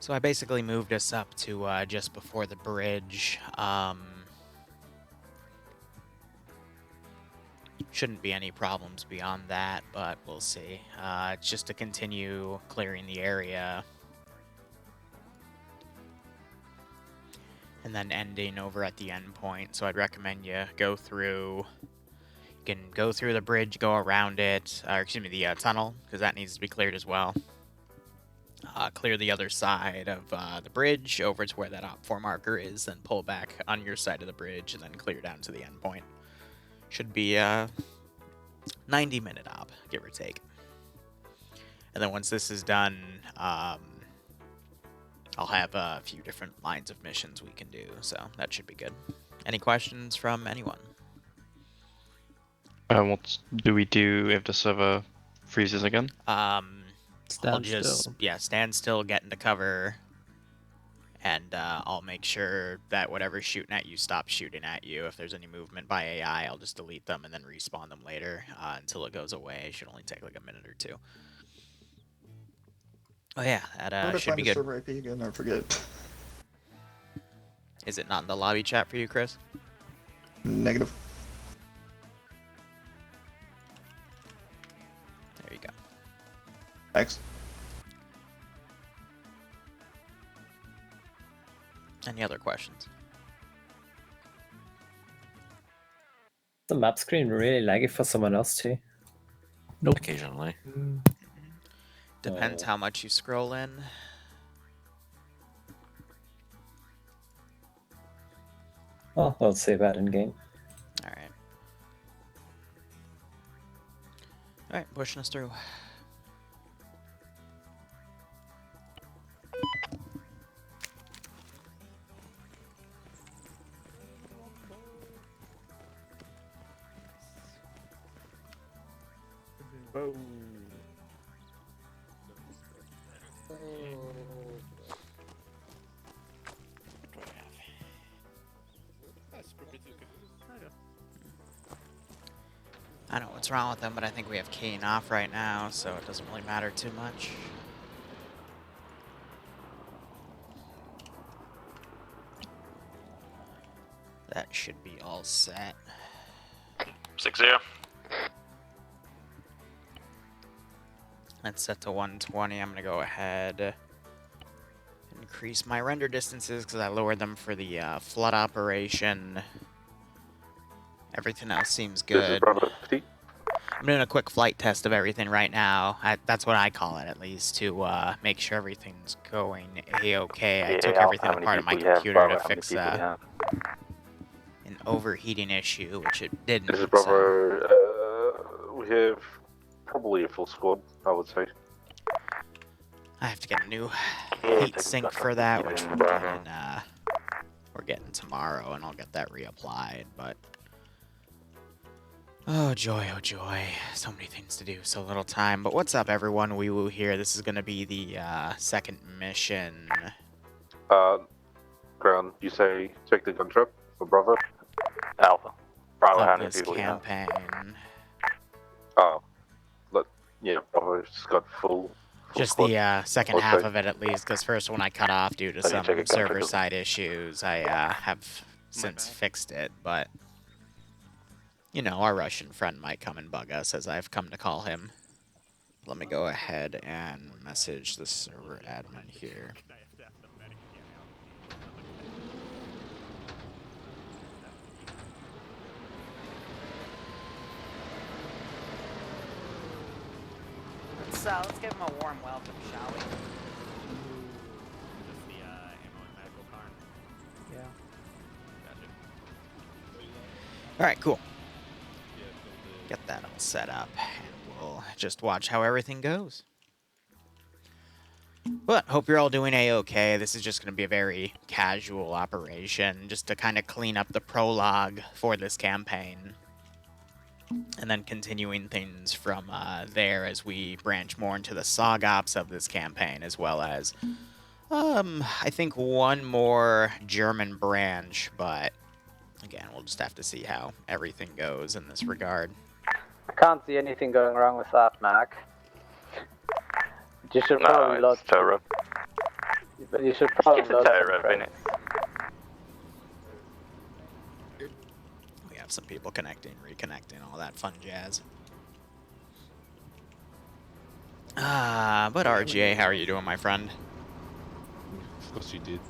So I basically moved us up to just before the bridge. Shouldn't be any problems beyond that, but we'll see. It's just to continue clearing the area. And then ending over at the end point. So I'd recommend you go through. You can go through the bridge, go around it, or excuse me, the tunnel, because that needs to be cleared as well. Clear the other side of the bridge over to where that op4 marker is, then pull back on your side of the bridge, and then clear down to the end point. Should be a 90-minute op, give or take. And then once this is done, I'll have a few different lines of missions we can do, so that should be good. Any questions from anyone? What do we do if the server freezes again? I'll just, stand still, get into cover, and I'll make sure that whatever's shooting at you stops shooting at you. If there's any movement by AI, I'll just delete them and then respawn them later until it goes away. It should only take like a minute or two. Oh yeah, that should be good. Server IP again? I forget. Is it not in the lobby chat for you, Chris? Negative. There you go. Thanks. Any other questions? The map screen really laggy for someone else too. Nope. Occasionally. Depends how much you scroll in. Oh, I'll save that in game. Alright. Alright, pushing us through. Whoa. I don't know what's wrong with them, but I think we have keying off right now, so it doesn't really matter too much. That should be all set. 6-0. That's set to 120. I'm going to go ahead and increase my render distances because I lowered them for the flood operation. Everything else seems good. I'm doing a quick flight test of everything right now. That's what I call it, at least, to make sure everything's going a-okay. I took everything apart of my computer to fix an overheating issue, which it didn't. This is Bravo. We have probably a full squad, I would say. I have to get a new heat sink for that, which we're getting tomorrow, and I'll get that reapplied, but oh joy, so many things to do, so little time. But what's up, everyone? Wee Woo here. This is going to be the second mission. Ground, you say check the gun truck for Bravo? Alpha. Bravo, how Of many this people you have? campaign. Oh. Yeah, Bravo's got full Just squad. the second Okay. half of it, at least, because first one I cut off due to So you some check it, server-side issues. I have since fixed it, but you know, our Russian friend might come and bug us, as I've come to call him. Let me go ahead and message the server admin here. Let's give him a warm welcome, shall we? Just the ammo and medical card. Yeah. Gotcha. Alright, cool. Get that all set up, and we'll just watch how everything goes. But hope you're all doing a-okay. This is just going to be a very casual operation, just to kind of clean up the prologue for this campaign. And then continuing things from there as we branch more into the SOG-ops of this campaign, as well as, I think one more German branch, but again, we'll just have to see how everything goes in this regard. I can't see anything going wrong with that, Mac. You should probably look. But you should probably It's a load some terror, credits. We have some people connecting, reconnecting, all that fun jazz. But RGA, how are you doing, my friend? Of course you did.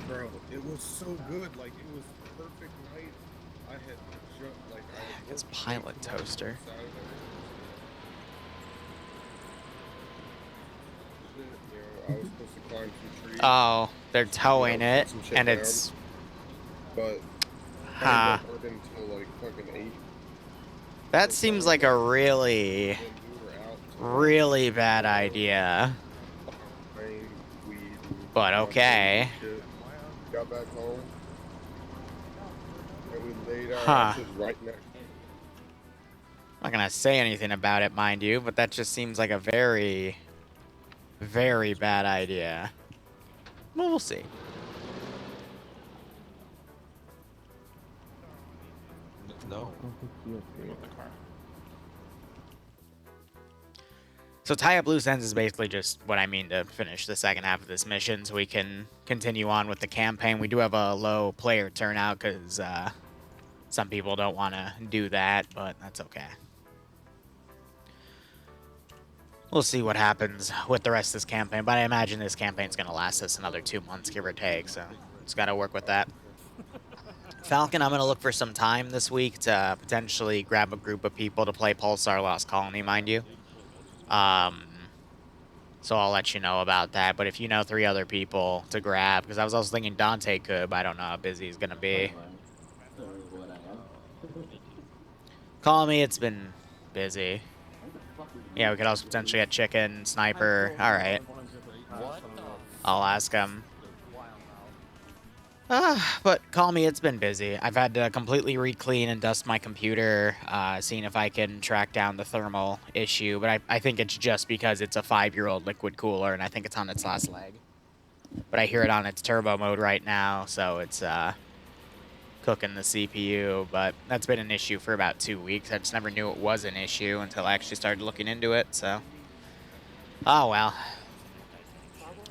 Bro, it was so good. Like, it was perfect night. I had just, like, I had His worked pilot late tomorrow, toaster. Saturday. Shit, you know, I was supposed to climb some trees. Oh, they're you towing know, it, put some shit and down, it's... but Huh. I didn't work until, like, fucking 8. That So seems we like a left, really, and we were out till, really bad 4, idea. rain, weed, and But mushrooms okay. and shit. Got back home, and we laid our Huh. asses right next. I'm not gonna say anything about it, mind you, but that just seems like a very, very bad idea. Well, we'll see. No. So tie up loose ends is basically just what I mean to finish the second half of this mission so we can continue on with the campaign. We do have a low player turnout because some people don't want to do that, but that's okay. We'll see what happens with the rest of this campaign, but I imagine this campaign's going to last us another 2 months, give or take, so just got to work with that. Falcon, I'm going to look for some time this week to potentially grab a group of people to play Pulsar Lost Colony, mind you. So I'll let you know about that, but if you know 3 other people to grab, because I was also thinking Dante could, but I don't know how busy he's going to be. Call me, it's been busy. Yeah, we could also potentially get Chicken, Sniper. Alright. I'll ask him. But call me, it's been busy. I've had to completely re-clean and dust my computer, seeing if I can track down the thermal issue, but I think it's just because it's a 5-year-old liquid cooler, and I think it's on its last leg. But I hear it on its turbo mode right now, so it's cooking the CPU, but that's been an issue for about 2 weeks. I just never knew it was an issue until I actually started looking into it, so... Oh, well.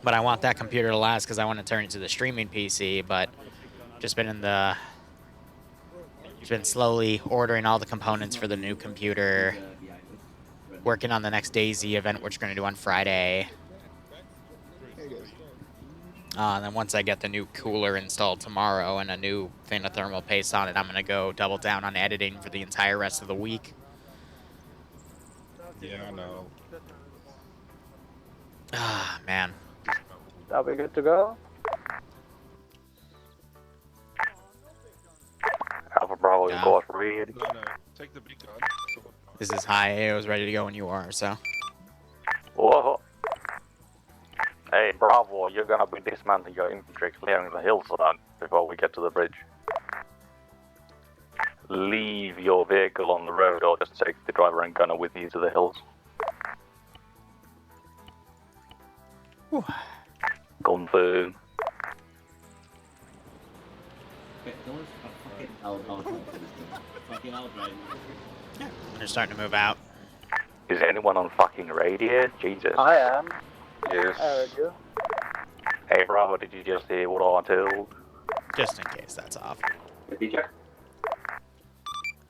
But I want that computer to last because I want to turn it to the streaming PC, but just been slowly ordering all the components for the new computer, working on the next DayZ event, which we're going to do on Friday. And then once I get the new cooler installed tomorrow and a new thing of thermal paste on it, I'm going to go double down on editing for the entire rest of the week. Yeah, I know. Ah, man. Are we good to go? Alpha Bravo, Yeah. you boys ready? No, no. Take the big gun. This is high. I was ready to go when you are, so. Whoa. Hey, Bravo, you're gonna be dismantling your infantry clearing the hillside before we get to the bridge. Leave your vehicle on the road or just take the driver and gunner with you to the hills. Whew. Confirm. They're starting to move out. Is anyone on fucking radio? Jesus. I am. Yes. I heard you. Hey, Bravo, did you just hear what I told? Just in case that's off. Did you?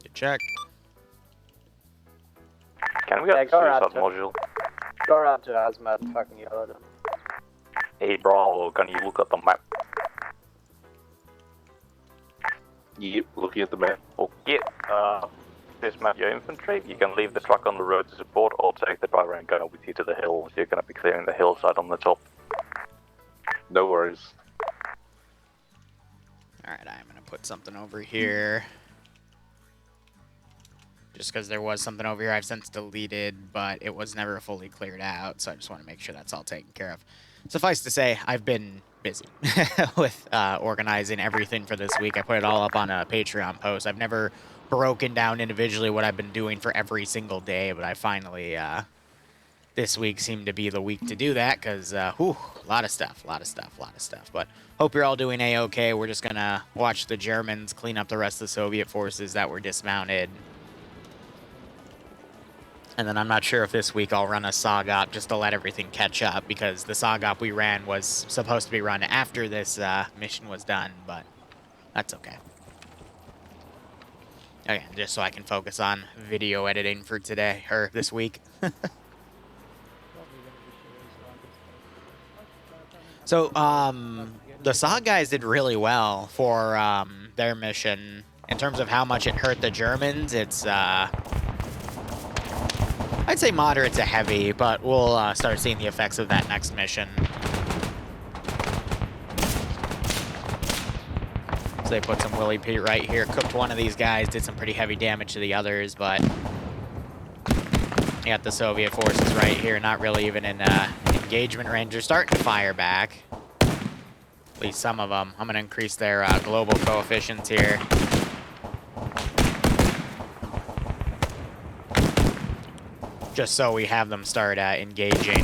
Good check. Can we get Yeah, the go around suicide to- module? Go around to Hazmat and fucking yell at him. Hey, Bravo, can you look at the map? Yep, looking at the map. Okay, dismount your infantry. You can leave the truck on the road to support or take the driver and gunner with you to the hills. You're gonna be clearing the hillside on the top. No worries. Alright, I'm going to put something over here. Just because there was something over here I've since deleted, but it was never fully cleared out, so I just want to make sure that's all taken care of. Suffice to say, I've been busy with organizing everything for this week. I put it all up on a Patreon post. I've never broken down individually what I've been doing for every single day, but I finally, this week seemed to be the week to do that, because, whew, a lot of stuff. But hope you're all doing A-okay. We're just going to watch the Germans clean up the rest of the Soviet forces that were dismounted. And then I'm not sure if this week I'll run a SOG-op just to let everything catch up, because the SOG-op we ran was supposed to be run after this mission was done, but that's okay. Okay, just so I can focus on video editing for today, or this week. So, the SOG guys did really well for their mission. In terms of how much it hurt the Germans, it's, I'd say moderate to heavy, but we'll start seeing the effects of that next mission. So they put some Willy Pete right here, cooked one of these guys, did some pretty heavy damage to the others, but you got the Soviet forces right here, not really even in engagement range. They're starting to fire back. At least some of them. I'm going to increase their global coefficients here. Just so we have them start engaging.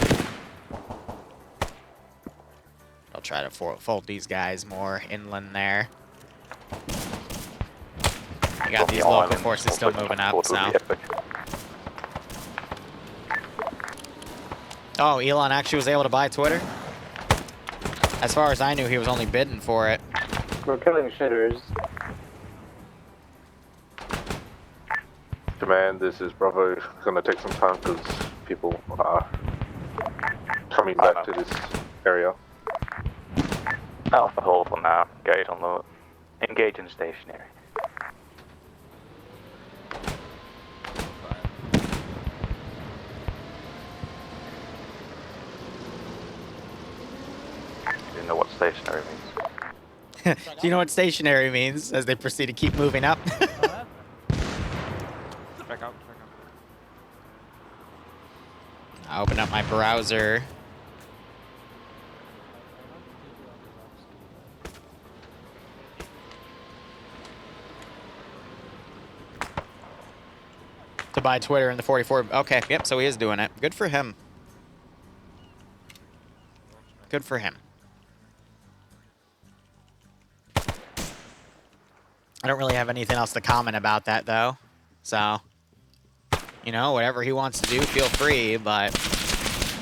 I'll try to fold these guys more inland there. You got these local forces still moving up, so. Oh, Elon actually was able to buy Twitter? As far as I knew, he was only bidding for it. We're killing shitters. Command, this is Bravo. It's gonna take some time because people are coming back to this area. Alpha hold for now. Gate on the engage in stationary. Do you know what stationary means? Do you know what stationary means as they proceed to keep moving up? Back out. I open up my browser. To buy Twitter in the 44. Okay, yep, so he is doing it. Good for him. Good for him. I don't really have anything else to comment about that, though. So, you know, whatever he wants to do, feel free, but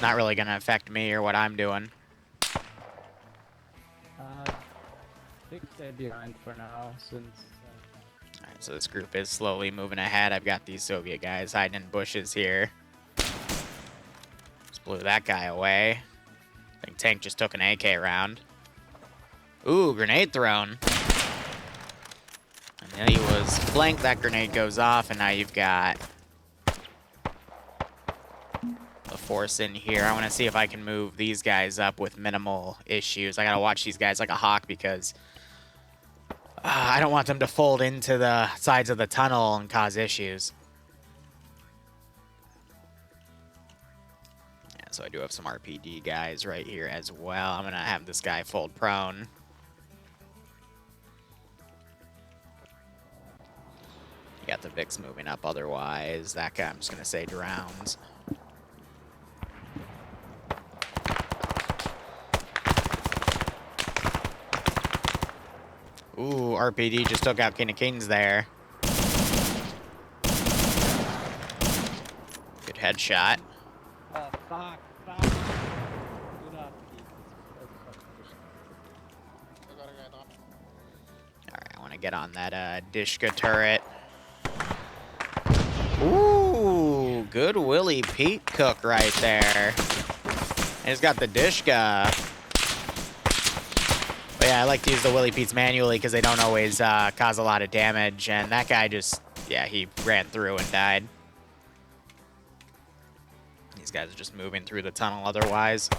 not really going to affect me or what I'm doing. I think they're behind for now, since... Alright, so this group is slowly moving ahead. I've got these Soviet guys hiding in bushes here. Just blew that guy away. I think Tank just took an AK round. Ooh, grenade thrown. And then he was flanked. That grenade goes off, and now you've got the force in here. I want to see if I can move these guys up with minimal issues. I got to watch these guys like a hawk because I don't want them to fold into the sides of the tunnel and cause issues. Yeah, so I do have some RPD guys right here as well. I'm going to have this guy fold prone. You got the VIX moving up otherwise. That guy, I'm just going to say drowns. Ooh, RPD just took out King of Kings there. Good headshot. Oh, fuck. Alright, I want to get on that Dishka turret. Ooh, good Willy Pete cook right there. And he's got the Dishka. But yeah, I like to use the Willy Pete's manually because they don't always cause a lot of damage. And that guy just, yeah, he ran through and died. These guys are just moving through the tunnel otherwise.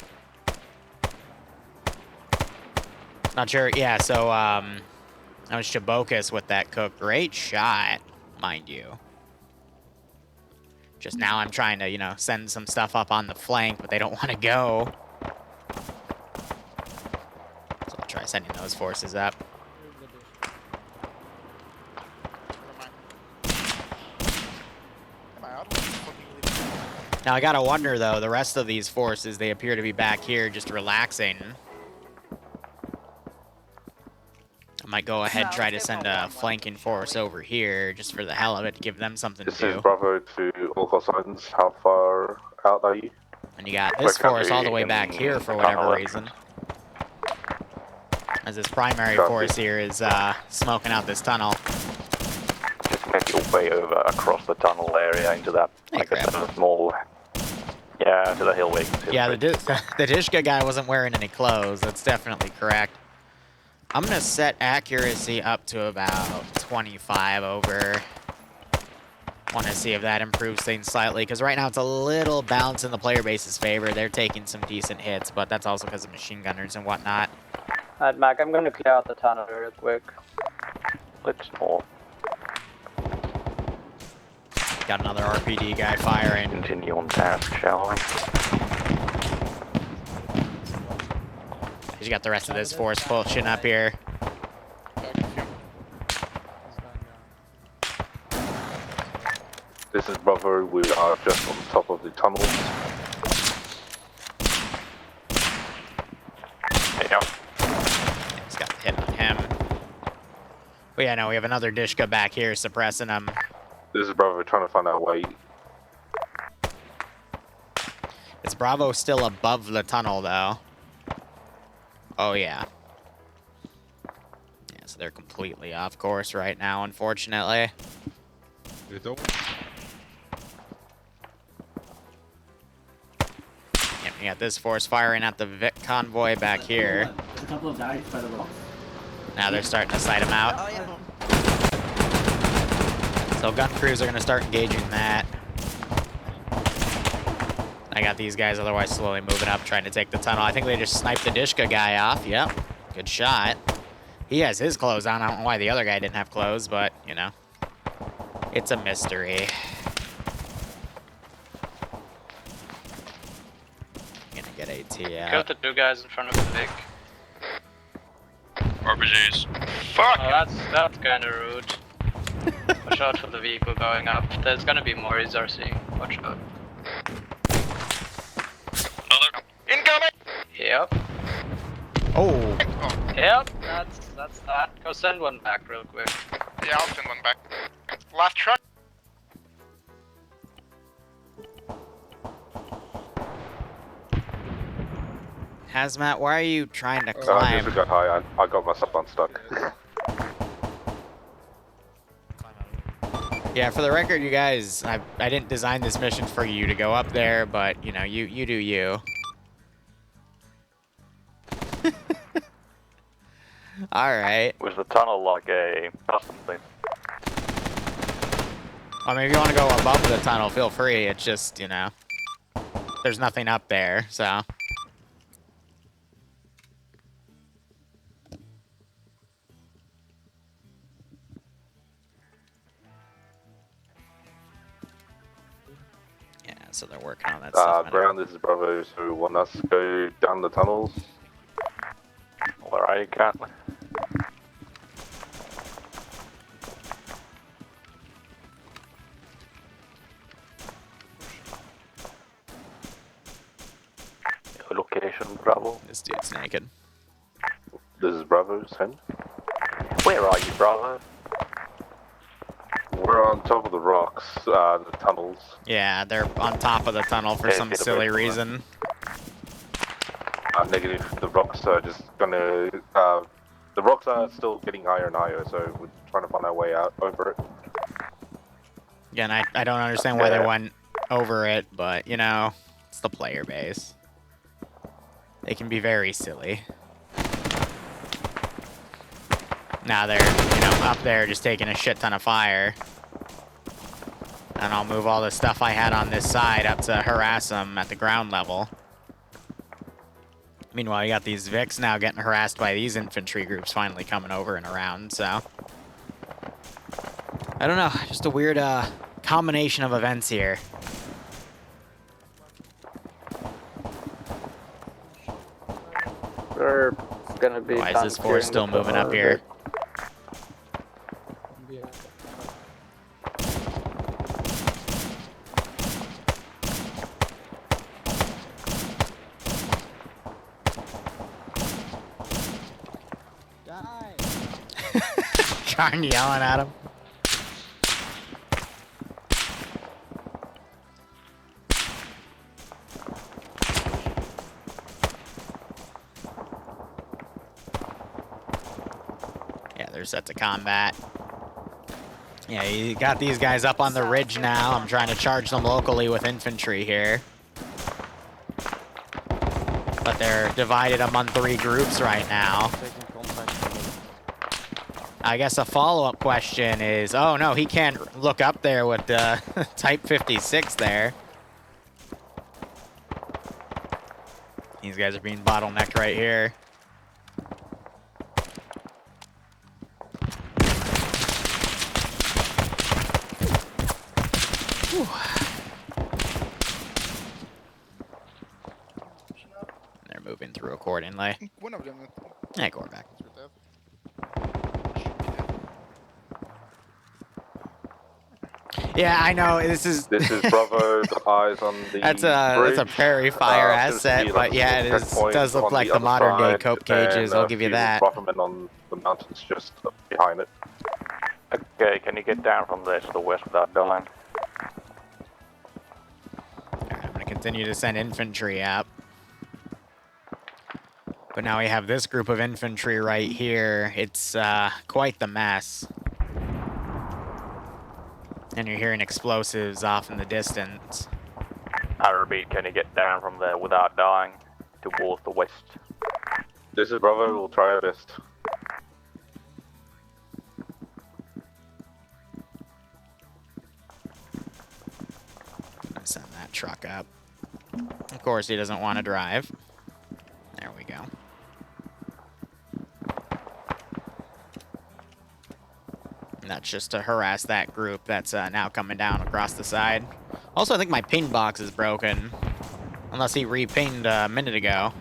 Not sure, yeah, so that was Chabokas with that cook. Great shot, mind you. Just now I'm trying to, you know, send some stuff up on the flank, but they don't want to go. So I'll try sending those forces up. Now I gotta wonder though, the rest of these forces, they appear to be back here just relaxing. I Might go ahead, try to send a flanking force over here, just for the hell of it, to give them something This to is do. Bravo to all Poseidons. How far out are you? And you got this force all the way back here for whatever reason. As this primary force here is smoking out this tunnel. Just make your way over across the tunnel area into that, Hey, like I said, a small... Yeah, to the hill where you can see Yeah, the the Dishka guy wasn't wearing any clothes. That's definitely correct. I'm going to set accuracy up to about 25 over. Want to see if that improves things slightly, because right now it's a little balanced in the player base's favor. They're taking some decent hits, but that's also because of machine gunners and whatnot. Alright, Mac, I'm gonna clear out the tunnel real quick. Let's more. Got another RPD guy firing. Continue on task, shall we? You got the rest of this force pushing up here. This is Bravo. We are just on top of the tunnel. Yeah. He's got the hit on him. But yeah, no, we have another Dishka back here suppressing him. This is Bravo trying to find our way. Is Bravo still above the tunnel, though? Oh, yeah. Yeah, so they're completely off course right now, unfortunately. You don't. Yeah, we got this force firing at the Vic convoy back here. There's a couple of guys by the rocks. Now they're starting to sight him out. Oh, yeah. So gun crews are going to start engaging that. I got these guys otherwise slowly moving up, trying to take the tunnel. I think they just sniped the Dishka guy off. Yep, good shot. He has his clothes on. I don't know why the other guy didn't have clothes, but, you know, it's a mystery. Gonna get AT out. Killed the two guys in front of the Vic. RPGs. Fuck! Oh, that's kinda rude. Watch out for the vehicle going up. There's gonna be more RC. Watch out. Another. Incoming! Yep. Oh! Yep, that's that. Go send one back real quick. Yeah, I'll send one back. Last truck. Hazmat, why are you trying to I climb? just got high. I got myself unstuck. Yeah, for the record, you guys, I didn't design this mission for you to go up there, but, you know, you do you. Alright. Was the tunnel like a custom thing? I mean, if you want to go above the tunnel, feel free. It's just, you know, there's nothing up there, so. Yeah, so they're working on that stuff. Brown, this is Bravo, so want us to go down the tunnels? Where are you currently? Your location, Bravo. This dude's naked. This is Bravo, send. Where are you, Bravo? We're on top of the rocks, the tunnels. Yeah, they're on top of the tunnel for some silly reason. Negative, the rocks are just gonna, the rocks are still getting higher and higher, so we're trying to find our way out over it. Again, I don't understand why they went over it, but, you know, it's the player base. They can be very silly. Now they're, you know, up there just taking a shit ton of fire. And I'll move all the stuff I had on this side up to harass them at the ground level. Meanwhile, you got these Vics now getting harassed by these infantry groups finally coming over and around, so. I don't know, just a weird combination of events here. We're gonna be. Why is this force still moving up here? Karn yelling at him. Yeah, they're set to combat. Yeah, you got these guys up on the ridge now. I'm trying to charge them locally with infantry here. But they're divided among 3 groups right now. I guess a follow-up question is, oh no, he can't look up there with the Type 56 there. These guys are being bottlenecked right here. Whew. They're moving through accordingly. Hey, go back. Yeah, I know. This is Bravo. The eyes on the that's a prairie fire asset, but yeah, it does look like the modern day cope cages. I'll give you that. Riflemen on the mountains just behind it. Okay, can you get down from there to the west without dying? I'm gonna continue to send infantry up. But now we have this group of infantry right here. It's quite the mess. And you're hearing explosives off in the distance. I repeat, can you get down from there without dying towards the west? This is Bravo, we'll try our best. Send that truck up. Of course, he doesn't want to drive. There we go. And that's just to harass that group that's now coming down across the side. Also, I think my ping box is broken. Unless he re-pinged a minute ago.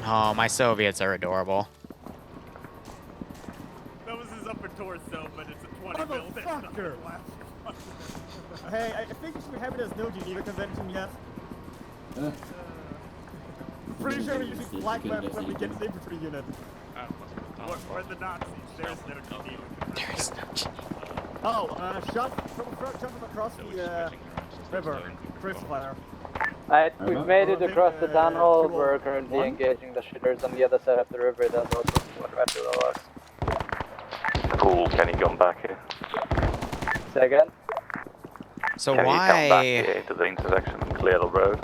Oh, my Soviets are adorable. That was his upper torso, but it's a 20 mil. Motherfucker! Hey, I think you should have it as no Geneva Convention yet. Pretty sure we use black when we get an infantry unit. We're the Nazis. There's no Geneva. There's no Geneva. Oh, shot from across the river. Crucifier. We've made it across the tunnel. We're currently engaging the shitters on the other side of the river. That's also what right below us. Cool, can you come back here? Say again? So Can why... you come back here to the intersection and clear the road?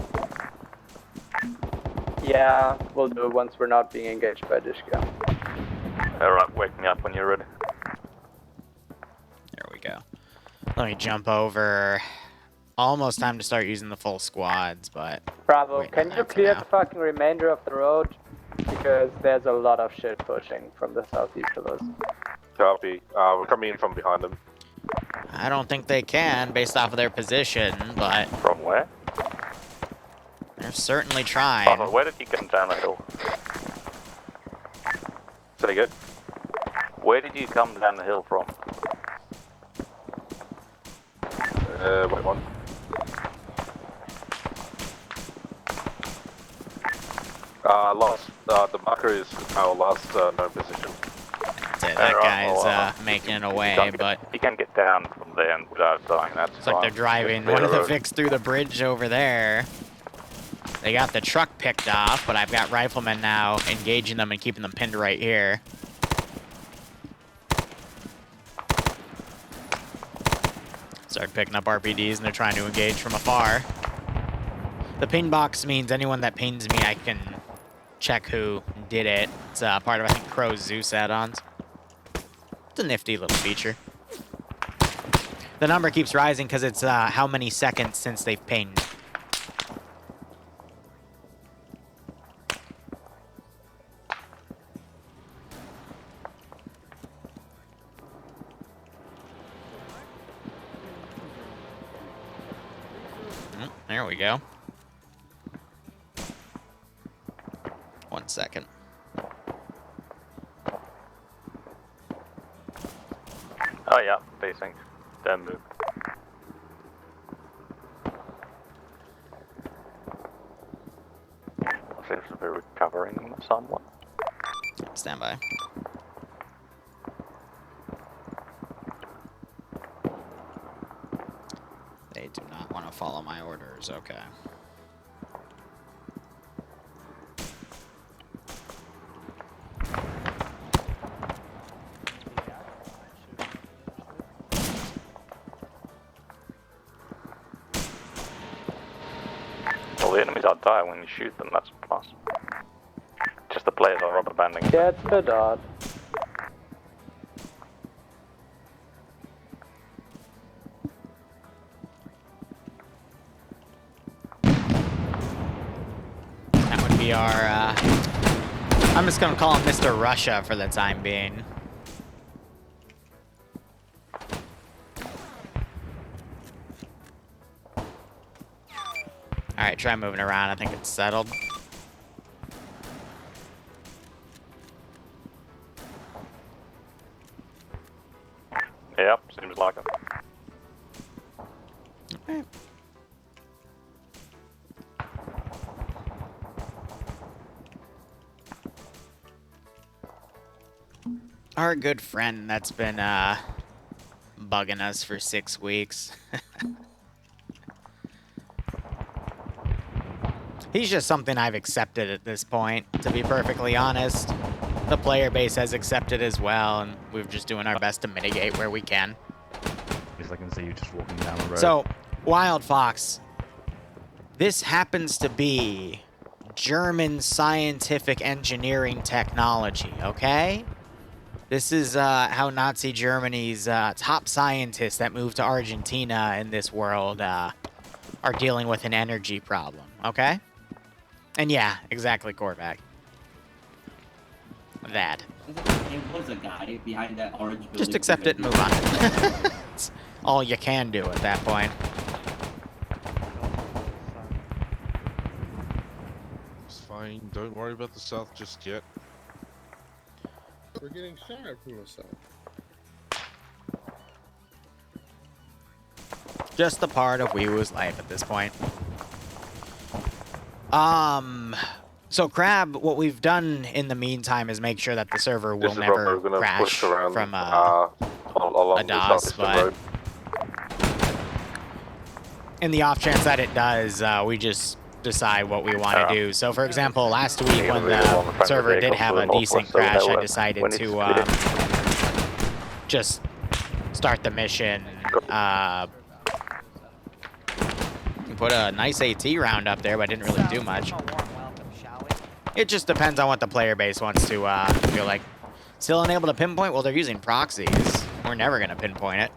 Yeah, we'll do it once we're not being engaged by Dishka. Alright, wake me up when you're ready. There we go. Let me jump over. Almost time to start using the full squads, but... Bravo, can you clear the fucking remainder of the road? Because there's a lot of shit pushing from the southeast of us. Copy. We're coming in from behind them. I don't think they can, based off of their position, but... From where? They're certainly trying. Oh, where did you come down the hill? Say again? Where did you come down the hill from? Wait one. Lost. The marker is our last known position. That's it. That guy's making it away, but... You can get down from there and without dying, that's Looks like they're driving one of the Vics through the bridge over there. They got the truck picked off, but I've got riflemen now engaging them and keeping them pinned right here. Start picking up RPDs and they're trying to engage from afar. The ping box means anyone that pings me, I can check who did it. It's part of, I think, Crow's Zeus add-ons. It's a nifty little feature. The number keeps rising because it's how many seconds since they've pinged. There we go. 1 second. Oh yeah, facing. Don't move. Seems to be recovering somewhat. Stand by. They do not want to follow my orders. Okay. Well, the enemies don't die when you shoot them, that's a plus. Just the players are rubber banding. Yeah, it's a bit odd. That would be our, I'm just gonna call him Mr. Russia for the time being. Alright, try moving around. I think it's settled. Yep, seems like it. Okay. Our good friend that's been bugging us for 6 weeks. He's just something I've accepted at this point, to be perfectly honest. The player base has accepted as well, and we're just doing our best to mitigate where we can. It's like I can see you just walking down the road. So, Wild Fox, this happens to be German scientific engineering technology, okay? This is how Nazi Germany's top scientists that moved to Argentina in this world are dealing with an energy problem, okay? And yeah, exactly, Korvac. That. There was a guy behind that orange building. Just accept it and move on. It's all you can do at that point. It's fine. Don't worry about the south just yet. We're getting shot at from the south. Just a part of Weewoo's life at this point. So Crab, what we've done in the meantime is make sure that the server will never crash from a DOS, but in the off chance that it does, we just decide what we want to do. So for example, last week when the server did have a decent crash, I decided to just start the mission, put a nice AT round up there, but didn't really do much. It just depends on what the player base wants to feel like. Still unable to pinpoint? Well, they're using proxies. We're never going to pinpoint it.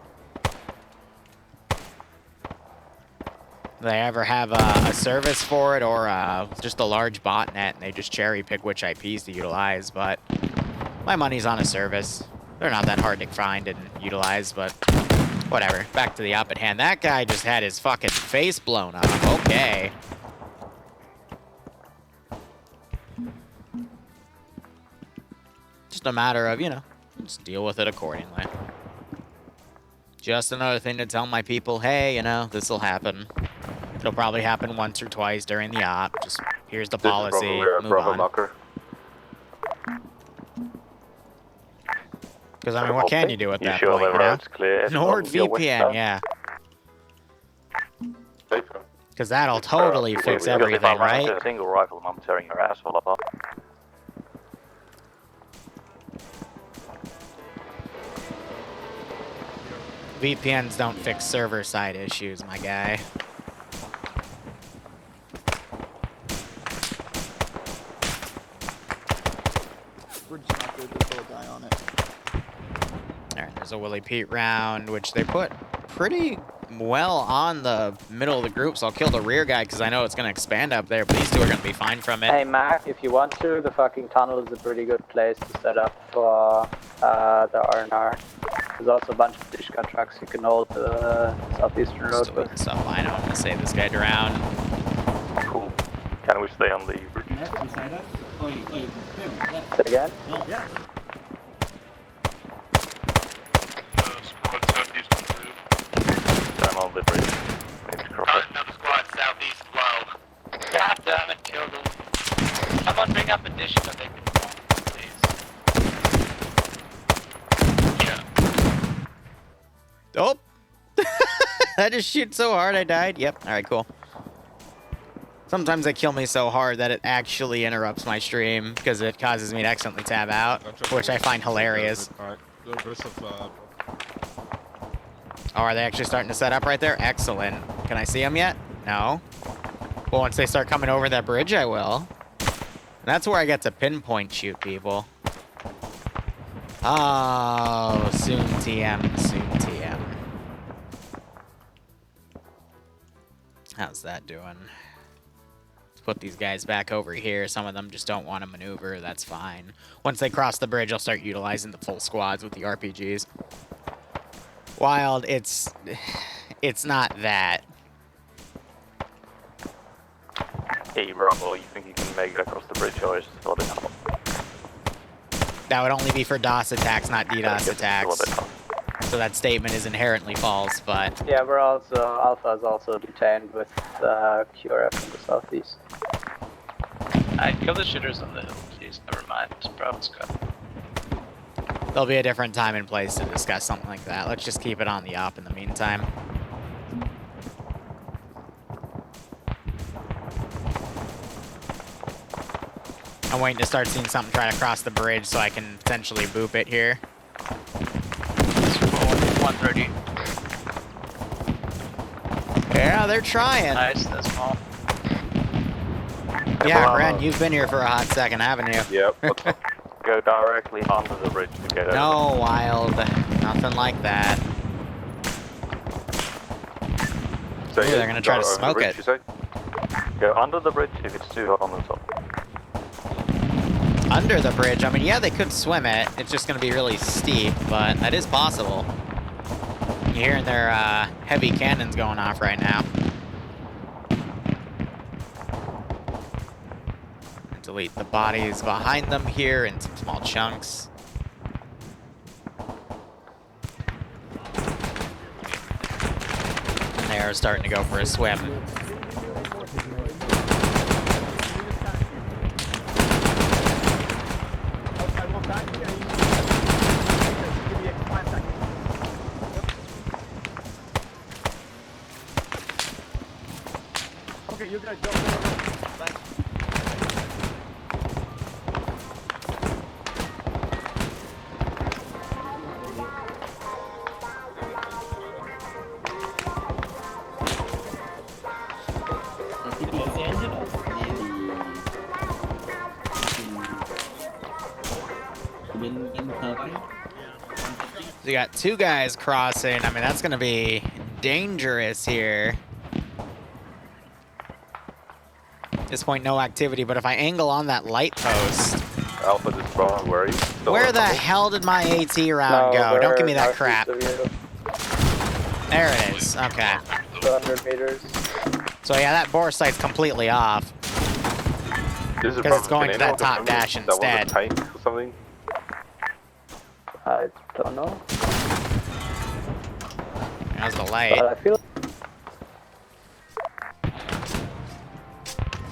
Do they ever have a service for it or just a large botnet and they just cherry pick which IPs to utilize? But my money's on a service. They're not that hard to find and utilize, but whatever. Back to the op at hand. That guy just had his fucking face blown up. Okay. Just a matter of, you know, just deal with it accordingly. Just another thing to tell my people, hey, you know, this will happen. It'll probably happen once or twice during the op. Just here's the policy. Move on. Because, I mean, what can you do at that point, you know? NordVPN, yeah. Because that'll totally fix everything, right? A single rifle, I'm tearing your asshole apart. VPNs don't fix server-side issues, my guy. We're just not good to throw a guy on it. Alright, there's a Willie Pete round, which they put pretty well on the middle of the group, so I'll kill the rear guy because I know it's going to expand up there, but these two are going to be fine from it. Hey Mac, if you want to, the fucking tunnel is a pretty good place to set up for the R&R. There's also a bunch of Dishka trucks you can hold the southeastern road with. Stuff I know. I'm going to save this guy around. Cool. Can we stay on the bridge? Say again? Yeah. I'm on the bridge. Need to cross it. Another squad southeast flow. God damn it, killed him. Someone bring up a dish so they can please. Oh! I just shoot so hard I died. Yep. Alright, cool. Sometimes they kill me so hard that it actually interrupts my stream because it causes me to accidentally tab out, which I find hilarious. Alright, Oh, are they actually starting to set up right there? Excellent. Can I see them yet? No. Well, once they start coming over that bridge, I will. And that's where I get to pinpoint shoot people. Oh, soon TM, soon TM. How's that doing? Let's put these guys back over here. Some of them just don't want to maneuver. That's fine. Once they cross the bridge, I'll start utilizing the full squads with the RPGs. Wild, it's not that. Hey, Bravo, you think you can make it across the bridge or is it still a bit tough? That would only be for DOS attacks, not DDoS attacks. So that statement is inherently false, but... Yeah, we're also... Alpha is also detained with QRF in the southeast. Alright, kill the shooters on the hill, please. Never mind. Bravo's cut. There'll be a different time and place to discuss something like that. Let's just keep it on the op in the meantime. I'm waiting to start seeing something try to cross the bridge so I can potentially boop it here. 130. Yeah, they're trying. Nice, that's small. Yeah, Ren, you've been here for a hot second, haven't you? Yep. Go directly under the bridge to get over. No, Wild. Nothing like that. So Ooh, they're gonna try to smoke it. Go under the bridge if it's too hot on the top. Under the bridge? I mean, yeah, they could swim it. It's just gonna be really steep, but that is possible. You're hearing their heavy cannons going off right now. Delete the bodies behind them here in some small chunks. They are starting to go for a swim. Okay, you guys go. Thanks. So you got two guys crossing. I mean, that's going to be dangerous here. At this point, no activity, but if I angle on that light post... Alpha, this is Bravo, where are you? Still Where on the double? hell did my AT round go? Don't give me that crap. There it is. Okay. 200 meters. So yeah, that bore sight's completely off. This is Because it's Bravo. going to Can that top anyone dash confirm that instead. was a tank or something? I don't know. How's the light? But I feel...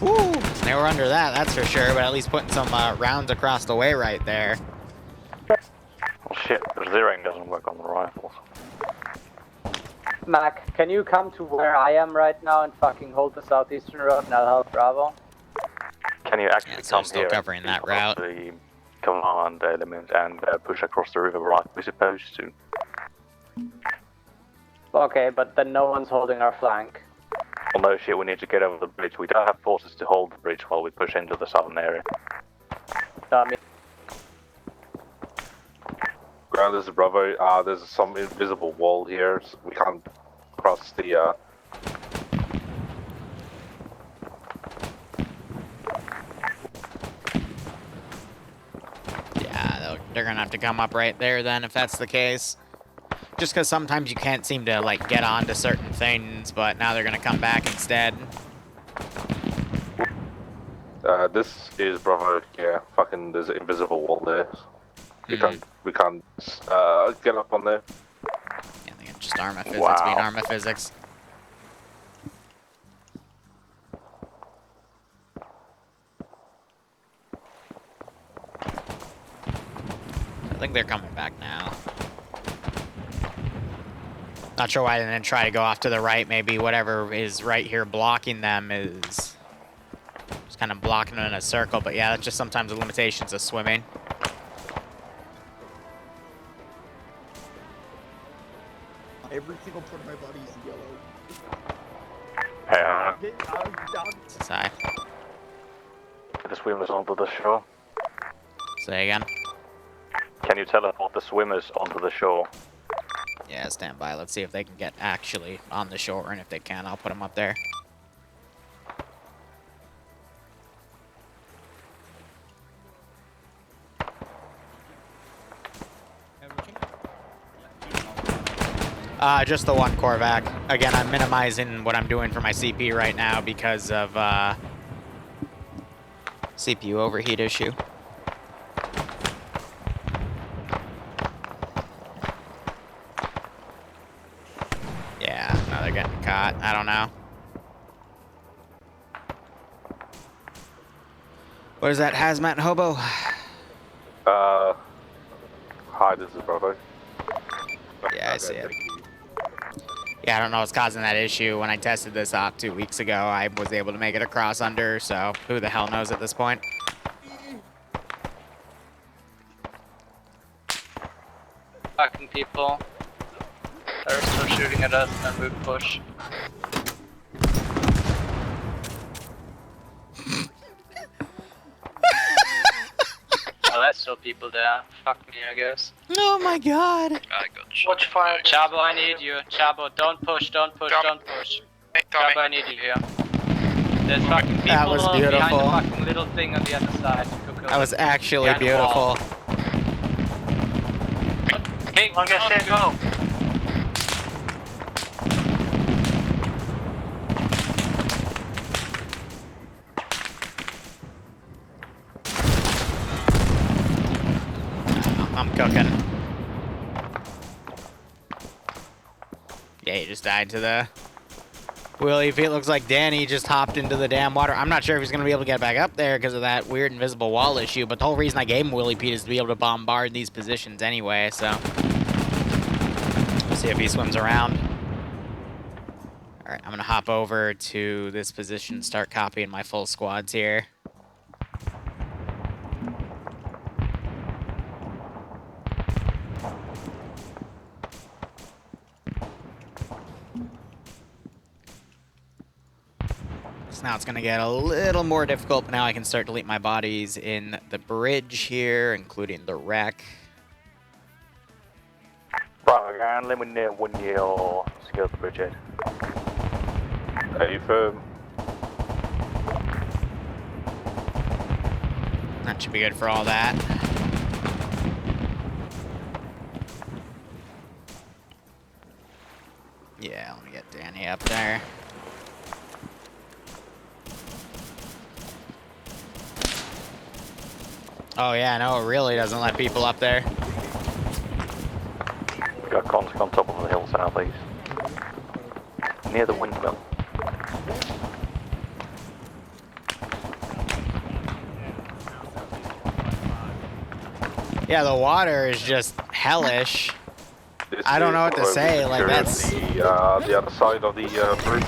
Woo! They were under that, that's for sure, but at least putting some rounds across the way right there. Well, shit, the zeroing doesn't work on the rifles. Mac, can you come to where I am right now and fucking hold the southeastern road and I'll help Bravo? Can you actually so come still here covering that route. the command element and push across the river right we're supposed to? Okay, but then no one's holding our flank. Well, no shit, we need to get over the bridge. We don't have forces to hold the bridge while we push into the southern area. No, I mean... Ground, this is Bravo. There's some invisible wall here, so we can't cross the... Yeah, they're gonna have to come up right there then if that's the case. Just because sometimes you can't seem to like get onto certain things, but now they're gonna come back instead. This is Bravo. Yeah, fucking there's an invisible wall there. We can't get up on there. Yeah, they can just Arma physics Wow. being Arma physics. I think they're coming back now. Not sure why they didn't try to go off to the right. Maybe whatever is right here blocking them is just kind of blocking them in a circle. But yeah, that's just sometimes the limitations of swimming. Every single part of my body is yellow. Side. Get the swimmers onto the shore. Say again. Can you teleport the swimmers onto the shore? Yeah, stand by. Let's see if they can get actually on the shore, and if they can, I'll put them up there. Just the one Korvac. Again, I'm minimizing what I'm doing for my CP right now because of CPU overheat issue. Yeah, now they're getting caught. I don't know. What is that, hazmat hobo? Hi, this is Bravo. Yeah, I see it. Yeah, I don't know what's causing that issue. When I tested this op 2 weeks ago, I was able to make it across under, so who the hell knows at this point? Fucking people. They're still shooting at us and then we push. Oh, there's still people there. Fuck me, I guess. Oh my god. I got shot. Watch fire. Chabo, I need you. Chabo, don't push, don't push, don't push. Chabo, I need you here. There's fucking people That was beautiful. behind the fucking little thing on the other side. That was actually beautiful. Hey, long as shit, go. I'm cooking. Yeah, he just died to the wheelie. If it looks like Danny just hopped into the damn water. I'm not sure if he's going to be able to get back up there because of that weird invisible wall issue, but the whole reason I gave him Willie Pete is to be able to bombard these positions anyway, so. We'll see if he swims around. Alright, I'm going to hop over to this position, start copying my full squads here. So now it's going to get a little more difficult, but now I can start deleting my bodies in the bridge here, including the wreck. Right, let me know when you're secured the bridge head. Are you firm? That should be good for all that. Yeah, let me get Danny up there. Oh yeah, no, it really doesn't let people up there. We got contact on top of the hill southeast. Near the windmill. Yeah, the water is just hellish. I don't know what to say, like that's... The other side of the bridge.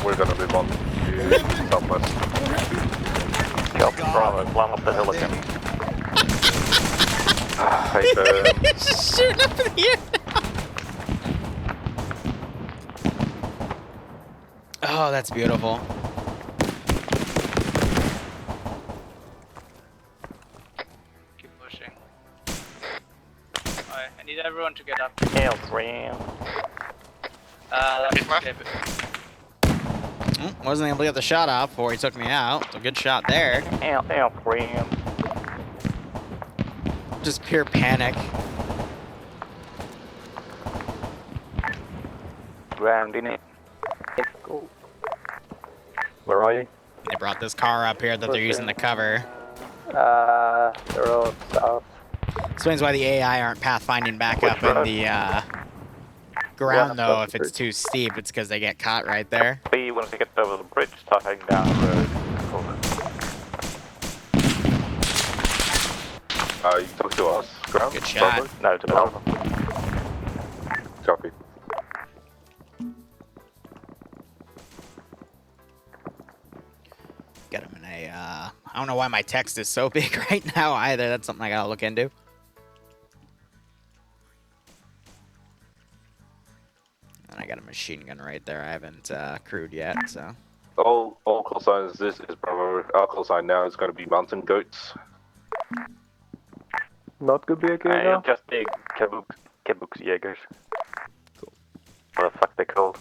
We're gonna move on to southwest. Bravo, climb up the hill again. Hey, He's just shooting up in the air now. Oh, that's beautiful. Keep pushing. Alright, I need everyone to get up. Hail, Graham. Wasn't able to get the shot off before he took me out. So good shot there. Hail, Graham. Just pure panic. Grounding it. Go. Where are you? They brought this car up here that they're using to cover. The road south. Explains why the AI aren't pathfinding back up in the ground though. If it's too steep, it's because they get caught right there. B, once you get over the bridge, start heading down the road. you talk to us. Ground? Good shot. No, to Bravo. Copy. Get him in a, I don't know why my text is so big right now either. That's something I gotta look into. And I got a machine gun right there. I haven't crewed yet, so. All call signs. This is Bravo. Our call sign now is going to be mountain goats. Not gonna be okay now? Just the Kabuks Jaegers. Cool. What the fuck they called?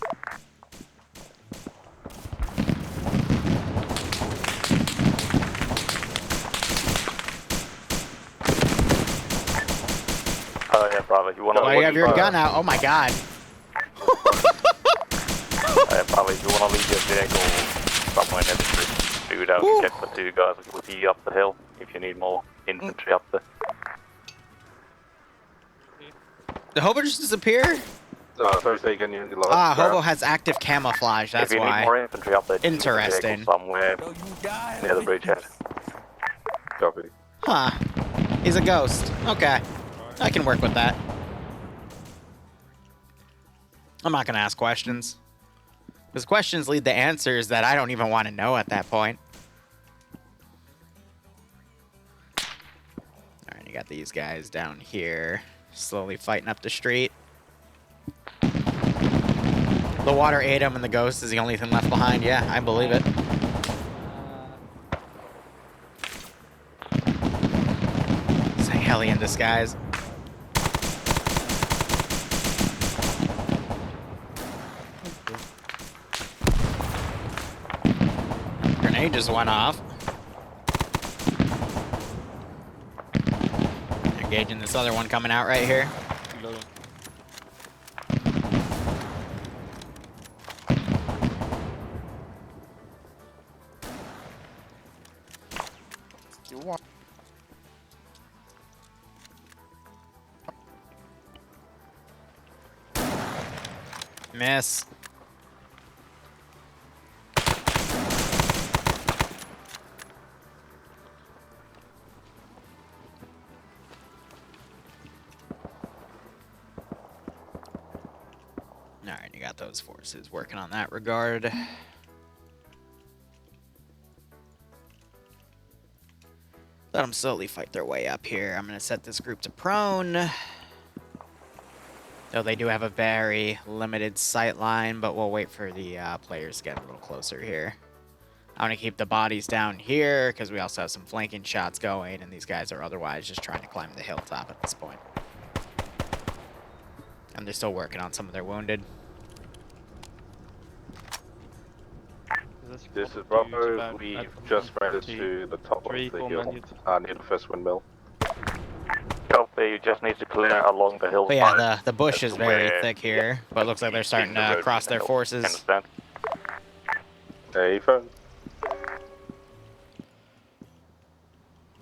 Oh yeah, Bravo. You wanna? Oh, you have your gun out. Oh my god. Bravo, if you wanna leave your vehicle somewhere near the street, shoot out and get the two guys with you up the hill if you need more infantry up there. Did Hobo just disappear? Sorry, say again. Hobo has active camouflage, that's if you why. need more infantry up there, interesting. Somewhere near the bridgehead. Copy. Huh. He's a ghost. Okay. I can work with that. I'm not going to ask questions. Because questions lead to answers that I don't even want to know at that point. Alright, you got these guys down here. Slowly fighting up the street. The water ate him and the ghost is the only thing left behind. Yeah, I believe it. It's a heli in disguise. Grenade just went off. Engaging this other one coming out right here. Miss. Alright, you got those forces working on that regard. Let them slowly fight their way up here. I'm going to set this group to prone. Though they do have a very limited sight line, but we'll wait for the players to get a little closer here. I want to keep the bodies down here, because we also have some flanking shots going, and these guys are otherwise just trying to climb the hilltop at this point. And they're still working on some of their wounded. This is Bravo. We've just made it to the top of the hill, near the first windmill. Copy, you just need to clear along the hill. But yeah, the bush is very thick here, but it looks like they're starting to cross their forces. Understand? Hey, phone.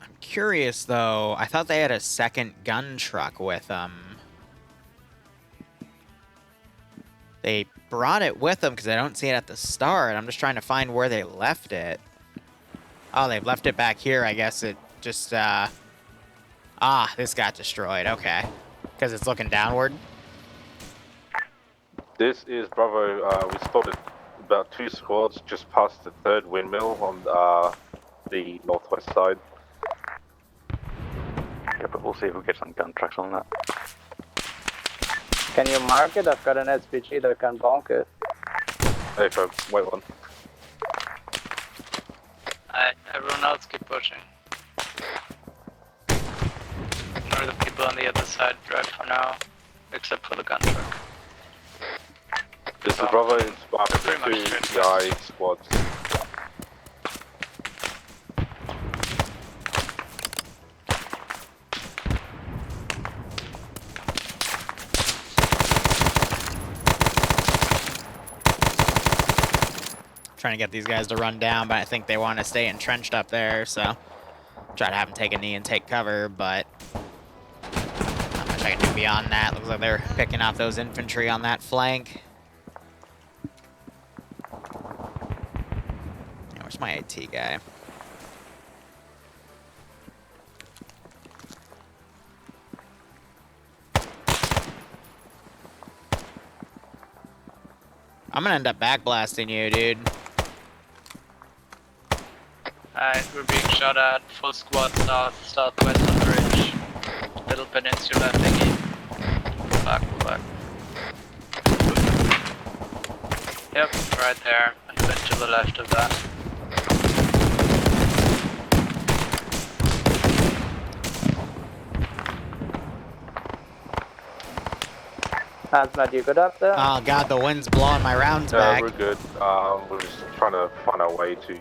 I'm curious, though. I thought they had a second gun truck with them. They brought it with them because I don't see it at the start. I'm just trying to find where they left it. Oh, they've left it back here. I guess it just, this got destroyed. Okay. Because it's looking downward. This is Bravo. We spotted about 2 squads just past the third windmill on the northwest side. Yeah, but we'll see if we get some gun tracks on that. Can you mark it? I've got an SPG that can bonk it. Hey, folks, wait one. Everyone else keep pushing. Ignore the people on the other side drive for now, except for the gun truck. This is Bravo. It's about 2 PI squads. Trying to get these guys to run down, but I think they want to stay entrenched up there, so try to have them take a knee and take cover, but not much I can do beyond that. Looks like they're picking off those infantry on that flank. Yeah, where's my AT guy? I'm gonna end up backblasting you, dude. Alright, we're being shot at. Full squad south, southwest on the ridge. Little peninsula thingy. Pull back, pull back. Yep, right there. And a bit to the left of that. Hazmat, you good up there? Oh god, the wind's blowing my rounds Yeah, back. we're good. We're just trying to find our way to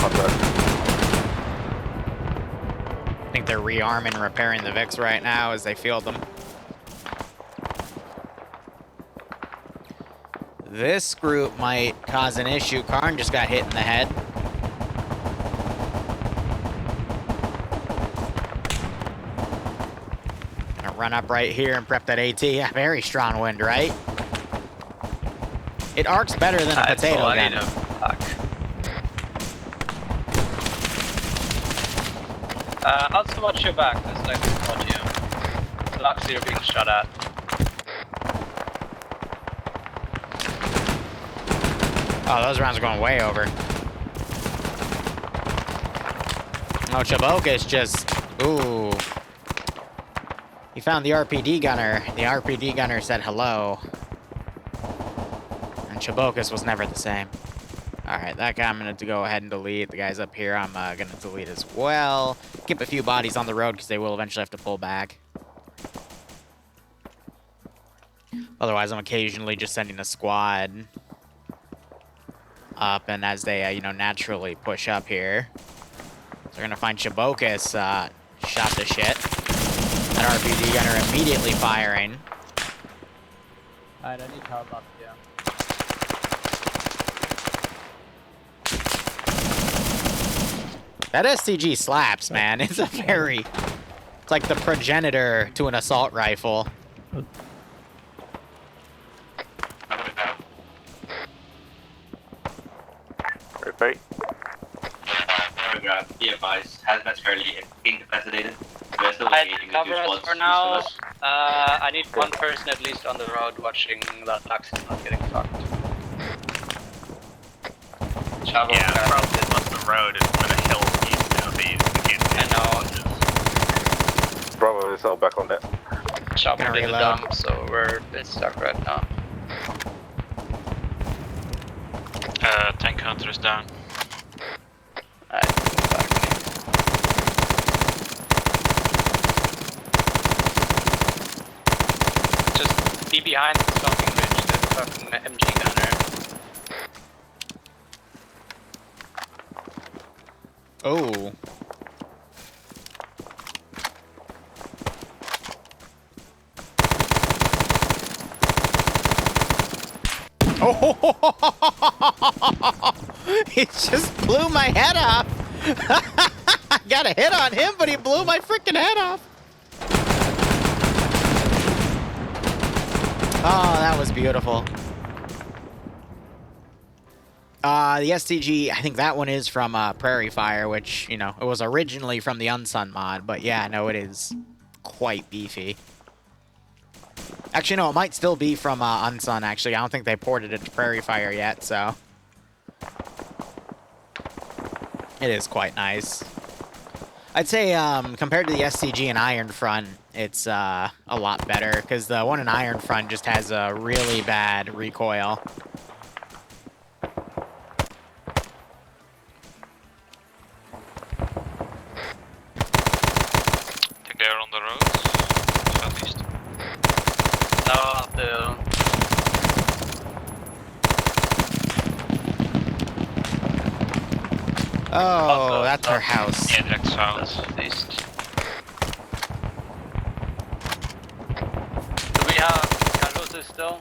contact. I think they're rearming and repairing the Vicks right now as they field them. This group might cause an issue. Karn just got hit in the head. Gonna run up right here and prep that AT. Yeah, very strong wind, right? It arcs better than a potato gun. Also watch your back, there's like support you. Luxy, you're being shot at. Oh, those rounds are going way over. Oh, Chaboka's just... Ooh. He found the RPD gunner. The RPD gunner said hello. And Chabokas was never the same. Alright, that guy I'm going to go ahead and delete. The guys up here I'm going to delete as well. Keep a few bodies on the road because they will eventually have to pull back. Otherwise, I'm occasionally just sending a squad up, and as they, you know, naturally push up here. So they're going to find Chabokas shot to shit. That RPD gunner immediately firing. Alright, I need help up here. That SCG slaps, man. It's a very... It's like the progenitor to an assault rifle. Repeat. Be advised, Hazmat's fairly incapacitated. We're still Alright, engaging with cover two us squads for east now. of us. I need one person at least on the road watching that Luxy's not getting fucked. Yeah, the problem is once the road is where the hill used to be. I know. Bravo is all back on that. Chopper Gonna did the reload. dump, so we're a bit stuck right now. Tank hunter is down. Alright, go back. Just be behind the fucking ridge, the fucking MG gunner. Oh. Oh! He just blew my head off. I got a hit on him, but he blew my freaking head off. Oh, that was beautiful. The STG, I think that one is from Prairie Fire, which, you know, it was originally from the Unsun mod, but yeah, no, it is quite beefy. Actually, no, it might still be from Unsun, actually. I don't think they ported it to Prairie Fire yet, so... It is quite nice. I'd say, compared to the STG and Iron Front, it's a lot better, because the one in Iron Front just has a really bad recoil. They're on the road, southeast. No, the... Oh, that's her house. Yeah, direct south. Southeast. Do we have casualties still?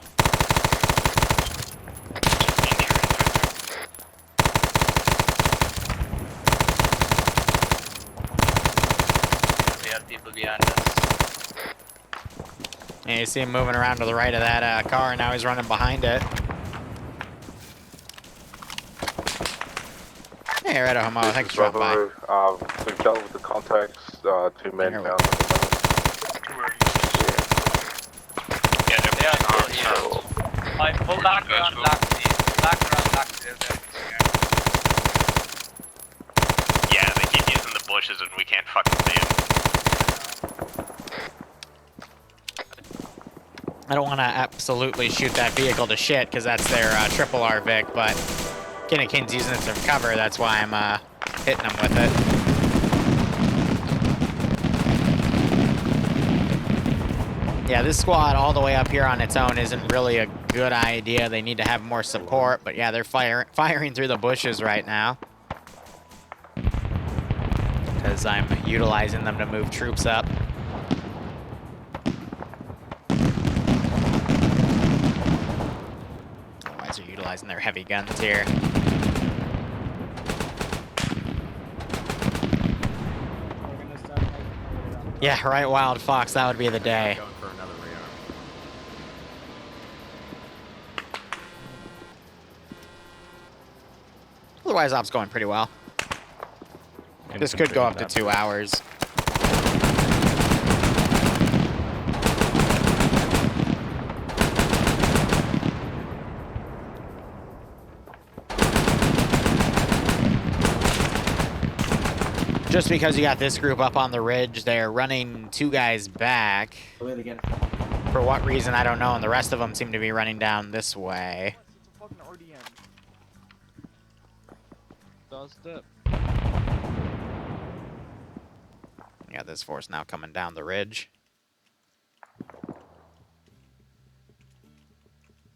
We have people behind us. And you see him moving around to the right of that car, and now he's running behind it. Hey, Redo Homo, thanks for dropping by. We've dealt with the contacts, 2 men Here we found. They are still here. I I pulled back around Laxi. Back around Laxi. Yeah, they keep using the bushes and we can't fucking see them. I don't want to absolutely shoot that vehicle to shit because that's their triple R Vic, but Kinnikin's using it for cover. That's why I'm hitting them with it. Yeah, this squad all the way up here on its own isn't really a good idea. They need to have more support, but yeah, they're firing through the bushes right now because I'm utilizing them to move troops up. Otherwise, they're utilizing their heavy guns here. Yeah, right, Wild Fox, that would be the day. Otherwise, op's going pretty well. This could go up to 2 hours. Just because you got this group up on the ridge, they're running 2 guys back. For what reason, I don't know, and the rest of them seem to be running down this way. Yeah, this force now coming down the ridge.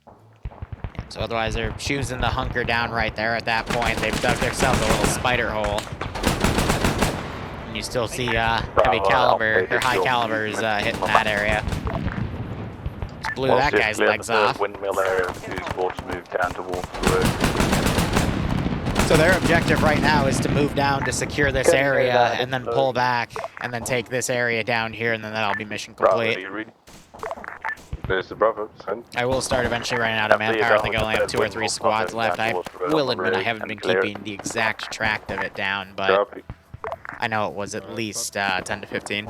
Yeah, so otherwise, they're choosing to hunker down right there at that point. They've dug themselves a little spider hole. And you still see heavy caliber, or high calibers hitting that area. Just blew that guy's legs off. Windmill area, use force to move down towards the road. So their objective right now is to move down to secure this area and then pull back and then take this area down here, and then that'll be mission complete. There's the Bravo. I will start eventually running out of manpower. I think I only have 2 or 3 squads left. I will admit I haven't been keeping the exact track of it down, but I know it was at least 10 to 15.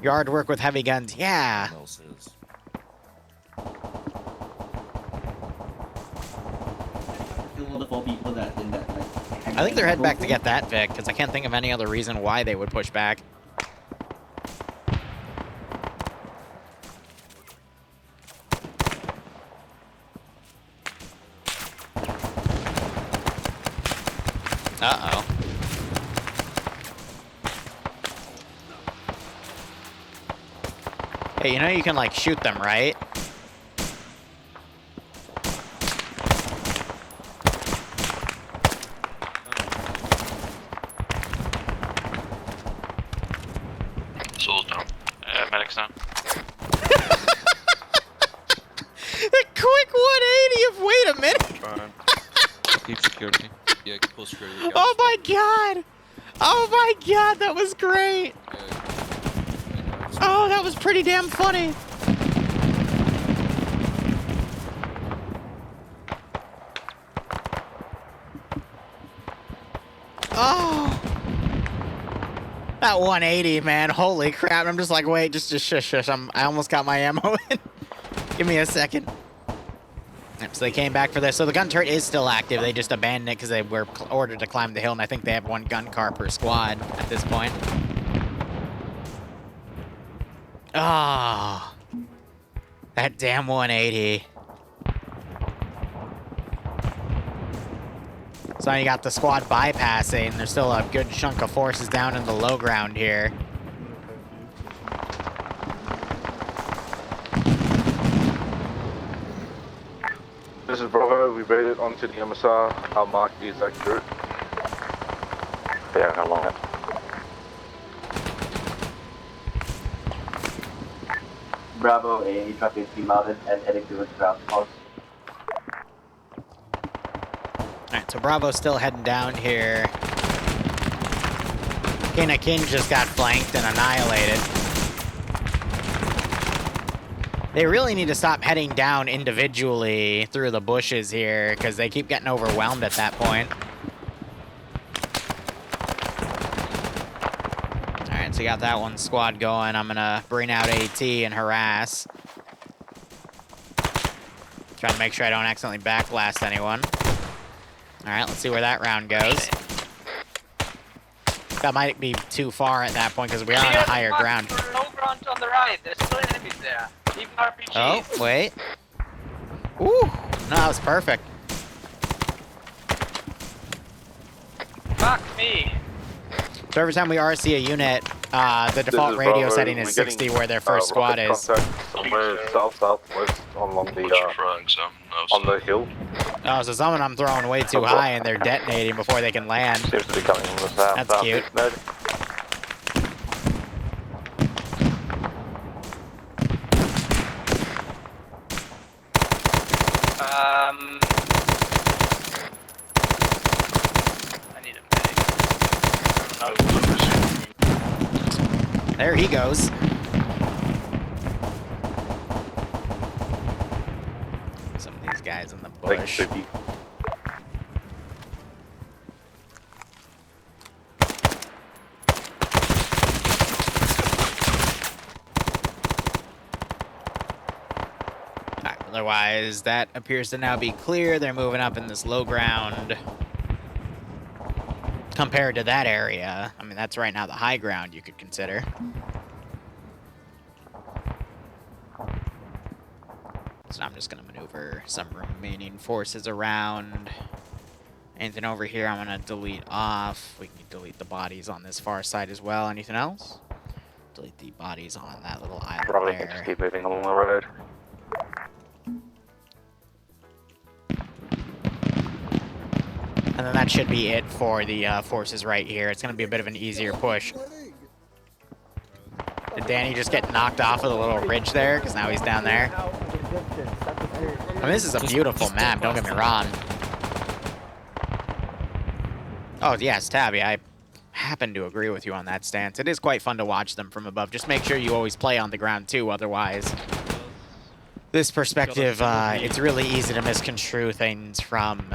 Yard work with heavy guns, yeah. I think they're heading back to get that Vic, because I can't think of any other reason why they would push back. Uh-oh. Hey, you know you can, like, shoot them, right? Souls down. Medics down. A quick 180 of, wait a minute! Keep security. Yeah, pull security. Oh my god! Oh my god, that was great! Oh, that was pretty damn funny! Oh! That 180, man, holy crap. I'm just like, wait, just shush. I almost got my ammo in. Give me a second. Yep, so they came back for this. So the gun turret is still active. They just abandoned it because they were ordered to climb the hill, and I think they have 1 gun car per squad at this point. Ah, oh, that damn 180. So now you got the squad bypassing. There's still a good chunk of forces down in the low ground here. This is Bravo, we made it onto the MSR. Our mark is accurate. Yeah, how long? Bravo, a truck is demounted and heading towards ground post. Alright, so Bravo's still heading down here. Kinnikin just got flanked and annihilated. They really need to stop heading down individually through the bushes here, because they keep getting overwhelmed at that point. Alright, so you got that 1 squad going. I'm gonna bring out AT and harass. Trying to make sure I don't accidentally backblast anyone. Alright, let's see where that round goes. That might be too far at that point because we are on a higher ground. Low ground on the right. There's still enemies there. Even RPGs. Oh, wait. Ooh, no, that was perfect. Fuck me. So every time we RC a unit, the default radio setting is 60 where their first squad is. Somewhere southwest along the hill. Oh, so some of them throwing way too high and they're detonating before they can land. Seems to be coming from the south. That's cute. I need a medic. There he goes. Some of these guys in the bush. Alright, otherwise, that appears to now be clear. They're moving up in this low ground. Compared to that area, I mean, that's right now the high ground you could consider. So I'm just going to maneuver some remaining forces around. Anything over here I'm going to delete off. We can delete the bodies on this far side as well. Anything else? Delete the bodies on that little island Probably there. can just keep moving along the road. And then that should be it for the forces right here. It's going to be a bit of an easier push. Did Danny just get knocked off of the little ridge there? Because now he's down there. I mean, this is a beautiful map, don't get me wrong. Oh, yes, Tabby, I happen to agree with you on that stance. It is quite fun to watch them from above. Just make sure you always play on the ground, too, otherwise. This perspective, it's really easy to misconstrue things from...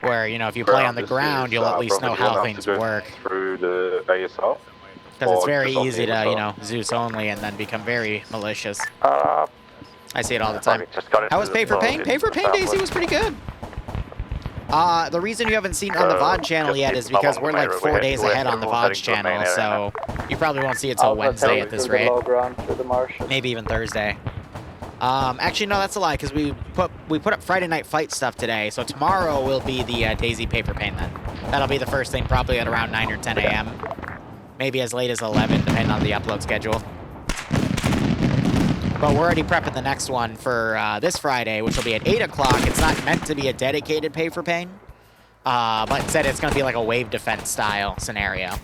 Where, you know, if you play on the ground, you'll at least know how things work. Through the ASL. Because it's very easy to, you know, Zeus only and then become very malicious. I see it all the time. How was Pay for Pain? Pay for Pain Daisy was pretty good. The reason you haven't seen it on the VOD channel yet is because we're like 4 days ahead on the VOD channel, so you probably won't see it till Wednesday at this rate. Maybe even Thursday. Actually, no, that's a lie, because we put up Friday Night Fight stuff today, so tomorrow will be the Daisy Paper Pain then. That'll be the first thing, probably at around 9 or 10 a.m. Maybe as late as 11, depending on the upload schedule. But we're already prepping the next one for this Friday, which will be at 8 o'clock. It's not meant to be a dedicated Pay for Pain, but instead it's going to be like a wave defense style scenario.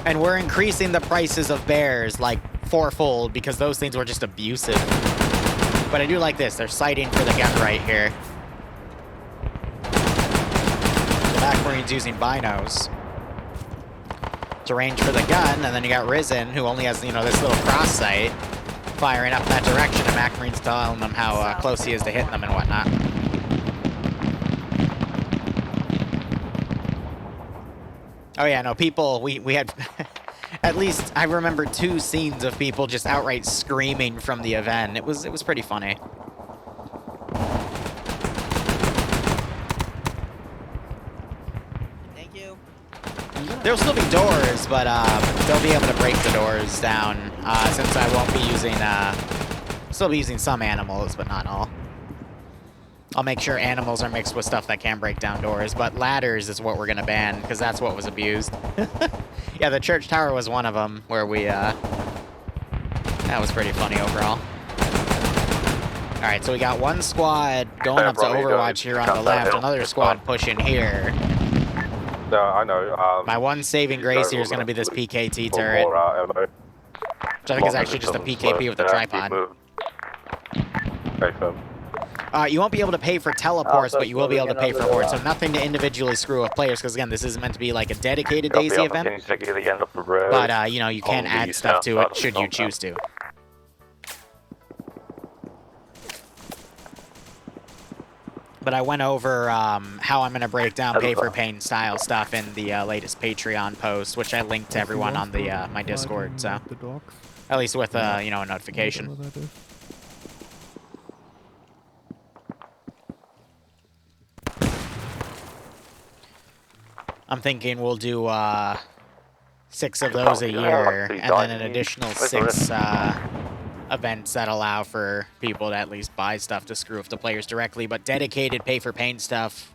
And we're increasing the prices of bears like fourfold because those things were just abusive. But I do like this. They're sighting for the gun right here. The back Marine's using binos to range for the gun, and then you got Risen, who only has, you know, this little cross sight, firing up that direction, and Mac Marine's telling them how close he is to hitting them and whatnot. Oh yeah, no, people, we had, at least I remember 2 scenes of people just outright screaming from the event. It was pretty funny. Thank you. There'll still be doors, but they'll be able to break the doors down, since I won't be using, still be using some animals, but not all. I'll make sure animals are mixed with stuff that can break down doors, but ladders is what we're going to ban, because that's what was abused. Yeah, the church tower was one of them, where we, that was pretty funny overall. Alright, so we got one squad going up to Overwatch here on the left, another squad pushing here. No, I know. My one saving grace here is going to be this PKT turret, which I think is actually just a PKP with a tripod. You won't be able to pay for teleports, but you will be able to pay for hordes. So nothing to individually screw with players, because again, this isn't meant to be like a dedicated Daisy event. But you know, you can add stuff to it should you choose to. But I went over how I'm going to break down pay-for-pain style stuff in the latest Patreon post, which I linked to everyone on the my Discord, so at least with you know, a notification. I'm thinking we'll do 6 of those a year, and then an additional 6 events that allow for people to at least buy stuff to screw with the players directly, but dedicated pay-for-pain stuff,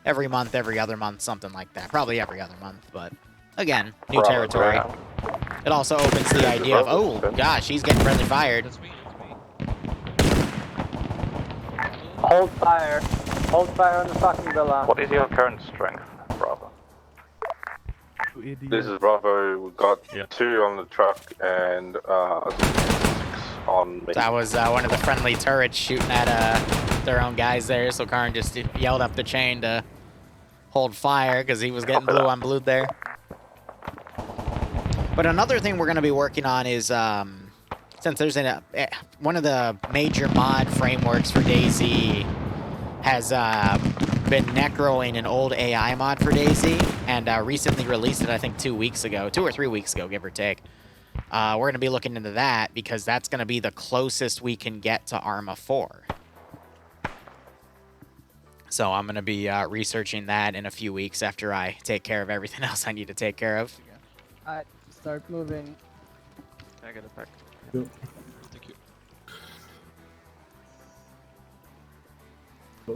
every month, every other month, something like that. Probably every other month, but again, new territory. It also opens the idea of, oh gosh, he's getting friendly fired. Hold fire. Hold fire on the fucking villa. What is your current strength, Bravo? This is Bravo. We got 2 on the truck and 6 on me. That was one of the friendly turrets shooting at their own guys there, so Karn just yelled up the chain to hold fire because he was getting blue on blue there. But another thing we're going to be working on is, since there's one of the major mod frameworks for DayZ has been necroing an old AI mod for DayZ, and recently released it, I think 2 weeks ago, 2 or 3 weeks ago, give or take. We're going to be looking into that because that's going to be the closest we can get to Arma 4. So I'm going to be researching that in a few weeks after I take care of everything else I need to take care of. Alright, start moving. I got it back. Yep. Thank you.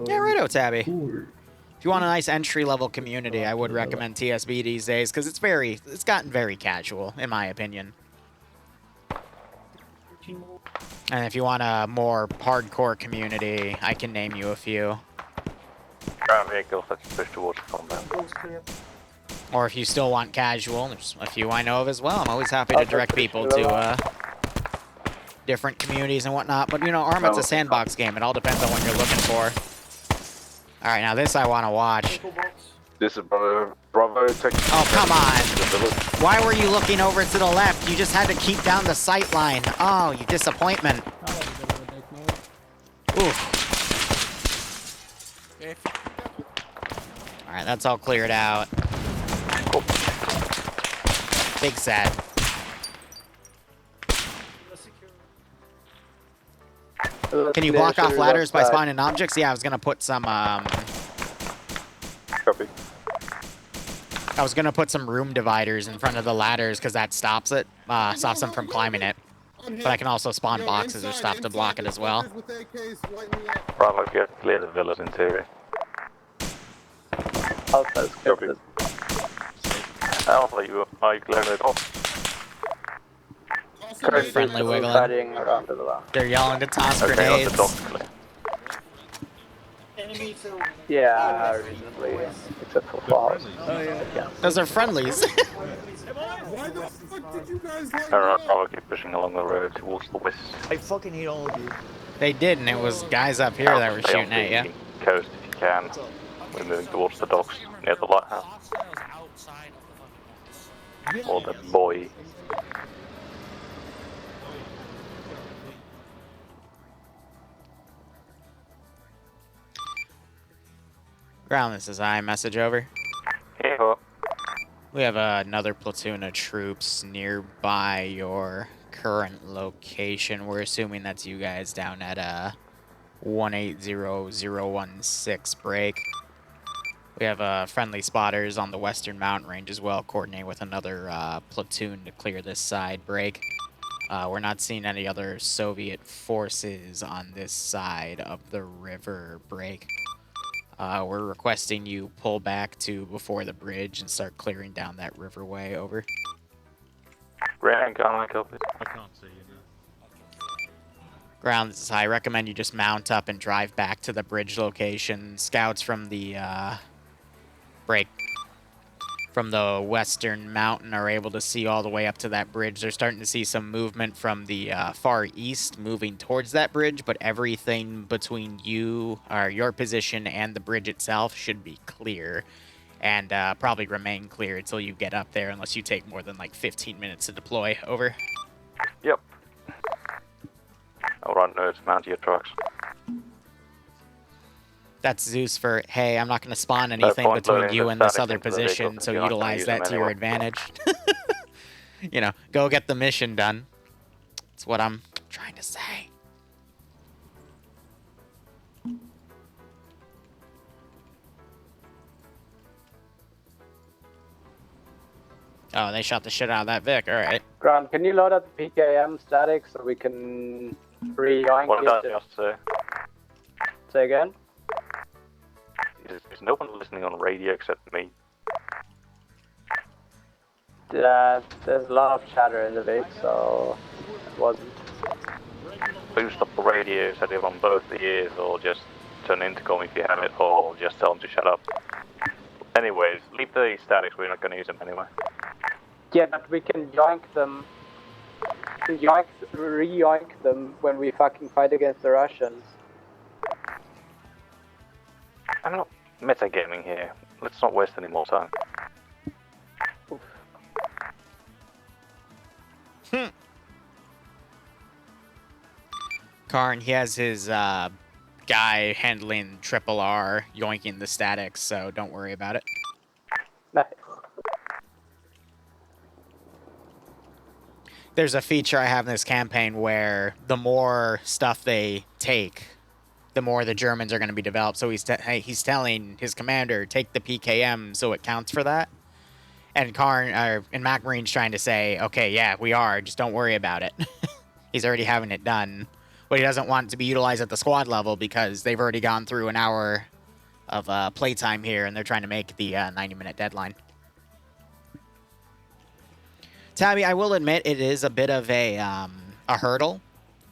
Yeah, righto, Tabby. If you want a nice entry-level community, I would recommend TSB these days because it's gotten very casual, in my opinion. And if you want a more hardcore community, I can name you a few. Ground vehicles that you push towards combat. Or if you still want casual, there's a few I know of as well. I'm always happy to direct people to different communities and whatnot. But, you know, Arma's a sandbox game. It all depends on what you're looking for. All right, now this I want to watch. This is Bravo. Oh, come on. Why were you looking over to the left? You just had to keep down the sight line. Oh, you disappointment. Oof. All right, that's all cleared out. Big sad. Can you block off ladders by spawning objects? Yeah, I was gonna put some Copy. I was gonna put some room dividers in front of the ladders because that stops it, stops them from climbing it. But I can also spawn boxes or stuff to block it as well. Bravo, if you have to clear the villas interior. Outside Copy. Alpha, you are clearing it off? Friendly wiggling. They're yelling to toss grenades. Yeah, reasonably, except for falls. Oh, yeah. Those are friendlies. Why the fuck did you guys let Alright, Bravo, keep pushing along the road towards the west. I fucking hate all of you. They did, and it was guys up here that were Stay on shooting at you. the coast if you can. We're moving towards the docks near the lighthouse. Or the boy. Ground, this is iMessage over. Yeah. We have another platoon of troops nearby your current location. We're assuming that's you guys down at 180016 break. We have friendly spotters on the western mountain range as well, coordinating with another platoon to clear this side break. We're not seeing any other Soviet forces on this side of the river break. We're requesting you pull back to before the bridge and start clearing down that riverway, over. Rank on my copy. I can't see you now. Ground, this is high. I recommend you just mount up and drive back to the bridge location. Scouts from the break from the western mountain are able to see all the way up to that bridge. They're starting to see some movement from the far east moving towards that bridge, but everything between you, or your position, and the bridge itself should be clear, and probably remain clear until you get up there, unless you take more than like 15 minutes to deploy. Over. Yep. Alright, nerds, mount your trucks. That's Zeus for, hey, I'm not going to spawn anything between loading you the and this statics other into the vehicle position, since so you're not gonna utilize use that them to your anyway. advantage. You know, go get the mission done. That's what I'm trying to say. Oh, they shot the shit out of that Vic. All right. Grant, can you load up the PKM static so we can re-yoink What does it? it have to say? Say again? There's no one listening on radio except me. There's a lot of chatter in the Vic, so it wasn't. Boost up the radio, set it on both the ears, or just turn intercom if you have it, or just tell them to shut up. Anyways, leave the statics, we're not going to use them anyway. Yeah, but we can yoink them. Re-yoink them when we fucking fight against the Russians. I'm not metagaming here. Let's not waste any more time. Karn, he has his guy handling triple R, yoinking the statics, so don't worry about it. Nice. There's a feature I have in this campaign where the more stuff they take, the more the Germans are going to be developed. So he's telling his commander, take the PKM so it counts for that. And and Mac Marine's trying to say, okay, yeah, we are, just don't worry about it. He's already having it done. But he doesn't want it to be utilized at the squad level because they've already gone through an hour of playtime here, and they're trying to make the 90-minute deadline. Tabby, I will admit it is a bit of a hurdle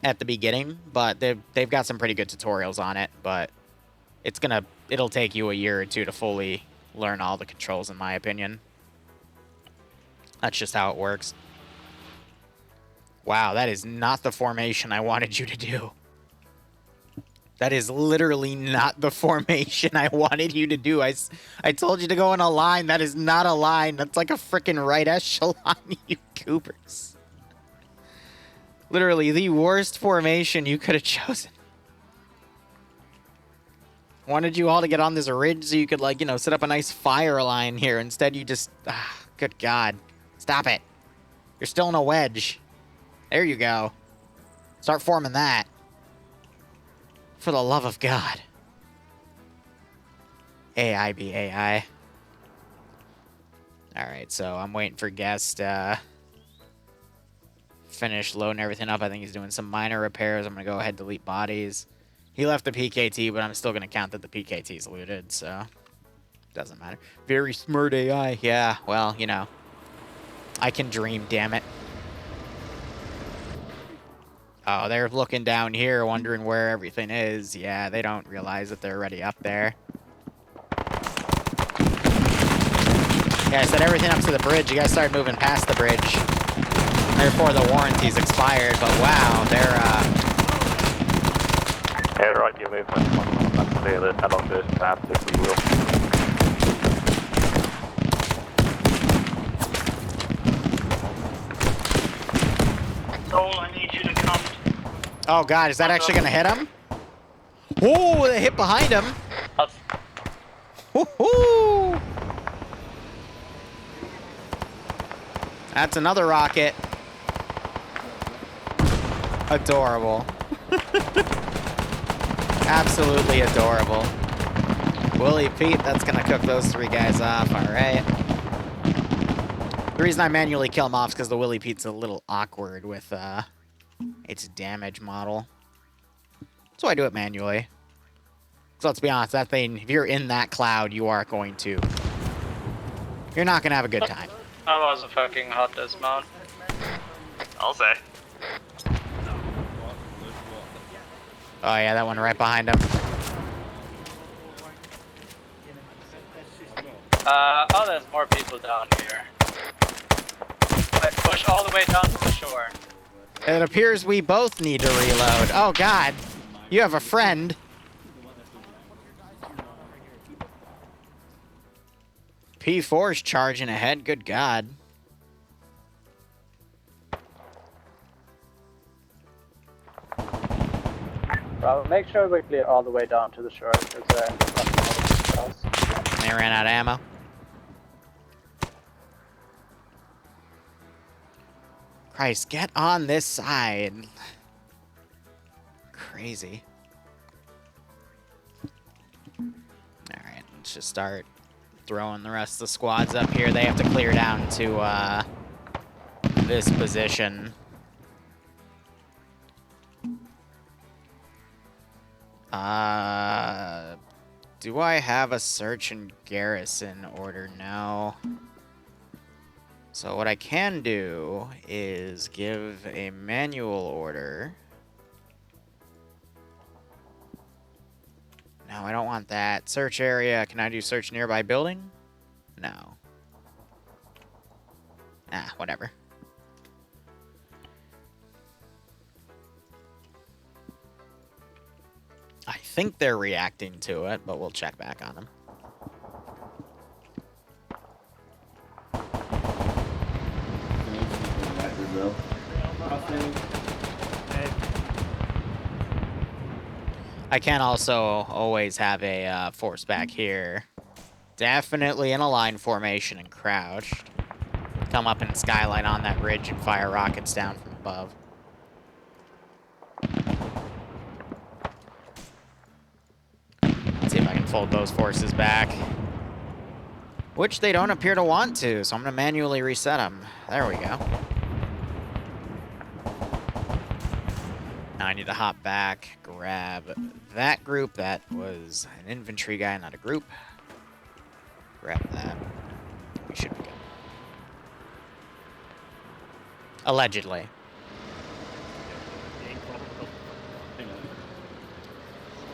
at the beginning, but they've got some pretty good tutorials on it. But it'll take you a year or two to fully learn all the controls, in my opinion. That's just how it works. Wow, that is not the formation I wanted you to do. That is literally not the formation I wanted you to do. I told you to go in a line. That is not a line. That's like a freaking right echelon, you goobers. Literally the worst formation you could have chosen. Wanted you all to get on this ridge so you could, like, you know, set up a nice fire line here. Instead, you just... good God. Stop it. You're still in a wedge. There you go. Start forming that. For the love of God. AI be AI. Alright, so I'm waiting for Guest finish loading everything up. I think he's doing some minor repairs. I'm going to go ahead and delete bodies. He left the PKT, but I'm still going to count that the PKT's looted, so... doesn't matter. Very smart AI. Yeah, well, you know. I can dream, damn it. Oh, they're looking down here, wondering where everything is. Yeah, they don't realize that they're already up there. Yeah, I set everything up to the bridge. You guys started moving past the bridge. Therefore, the warranty's expired, but wow, they're, Yeah, right, you move that's clear that along this path, if we will. Soul, I need you to come. oh God, is that actually going to hit him? Oh, they hit behind him. Woohoo! That's another rocket. Adorable. Absolutely adorable. Willie Pete, that's going to cook those three guys off. All right. The reason I manually kill them off is because the Willie Pete's a little awkward with its damage model. So I do it manually. So let's be honest, that thing, if you're in that cloud, you are going to... you're not going to have a good time. That was a fucking hot dismount. I'll say. Oh yeah, that one right behind him. Oh, there's more people down here. Let's push all the way down to the shore. It appears we both need to reload. Oh God, you have a friend. P4's charging ahead, good God. Bravo, make sure we clear all the way down to the shore, because they're in the front of the house. They ran out of ammo. Christ, get on this side. Crazy. Alright, let's just start throwing the rest of the squads up here. They have to clear down to this position. Do I have a search and garrison order? No. So what I can do is give a manual order. No, I don't want that. Search area. Can I do search nearby building? No. Ah, whatever. I think they're reacting to it, but we'll check back on them. I can also always have a force back here. Definitely in a line formation and crouched. Come up and skyline on that ridge and fire rockets down from above. Let's see if I can fold those forces back. Which they don't appear to want to, so I'm going to manually reset them. There we go. Now I need to hop back, grab that group. That was an infantry guy, not a group. Grab that. We should be good. Allegedly.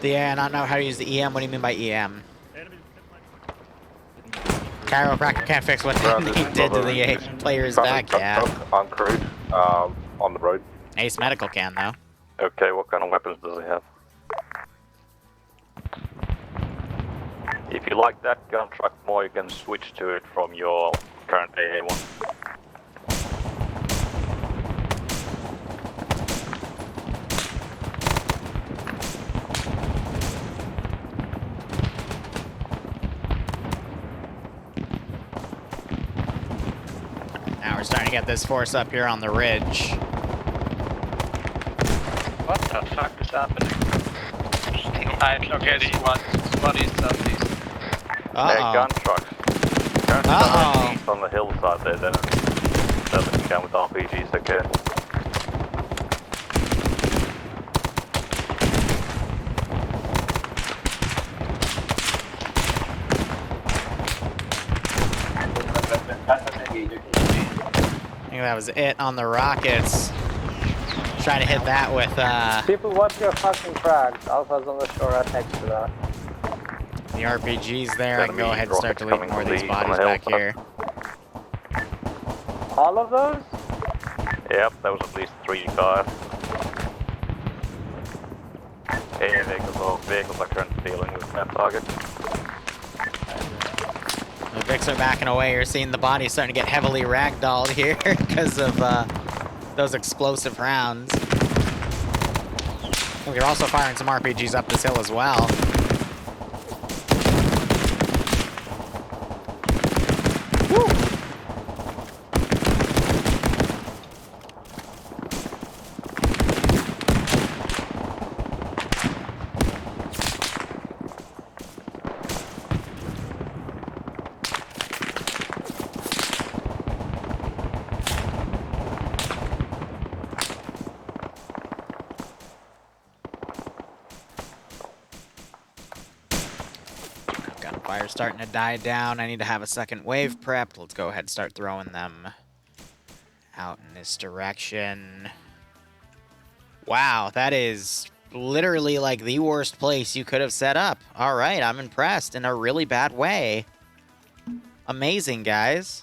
Yeah, I don't know how to use the EM. What do you mean by EM? Chiropractor can't fix what he did to the player's back, yeah. Uncrewed, on the road. Ace Medical can, though. Okay, what kind of weapons does he have? If you like that gun truck more, you can switch to it from your current AA1. Now we're starting to get this force up here on the ridge. What the fuck is happening? Okay, what is southeast? Hey, gun trucks. Currently east on the hillside there, then it doesn't count with RPGs, okay? I think that was it on the rockets. Trying to hit that with, People, watch your fucking frags. Alpha's on the shore right next to that. the RPGs there. I can go ahead and start deleting more of these bodies back here. All of those? Yep, that was at least 3 cars. AA vehicles are currently dealing with that target. The Vics are backing away. You're seeing the bodies starting to get heavily ragdolled here because of those explosive rounds. And we're also firing some RPGs up this hill as well. Gunfire's starting to die down. I need to have a second wave prepped. Let's go ahead and start throwing them out in this direction. Wow, that is literally like the worst place you could have set up. All right, I'm impressed in a really bad way. Amazing, guys.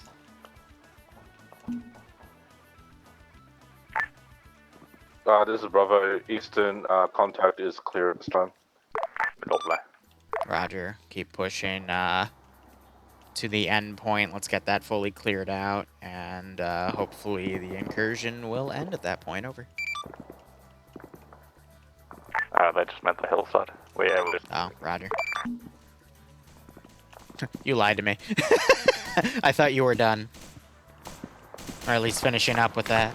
This is Bravo. Eastern contact is clear at this time. Roger. Keep pushing to the end point. Let's get that fully cleared out, and hopefully the incursion will end at that point. Over. They just meant the hillside. Oh, roger. You lied to me. I thought you were done. Or at least finishing up with that.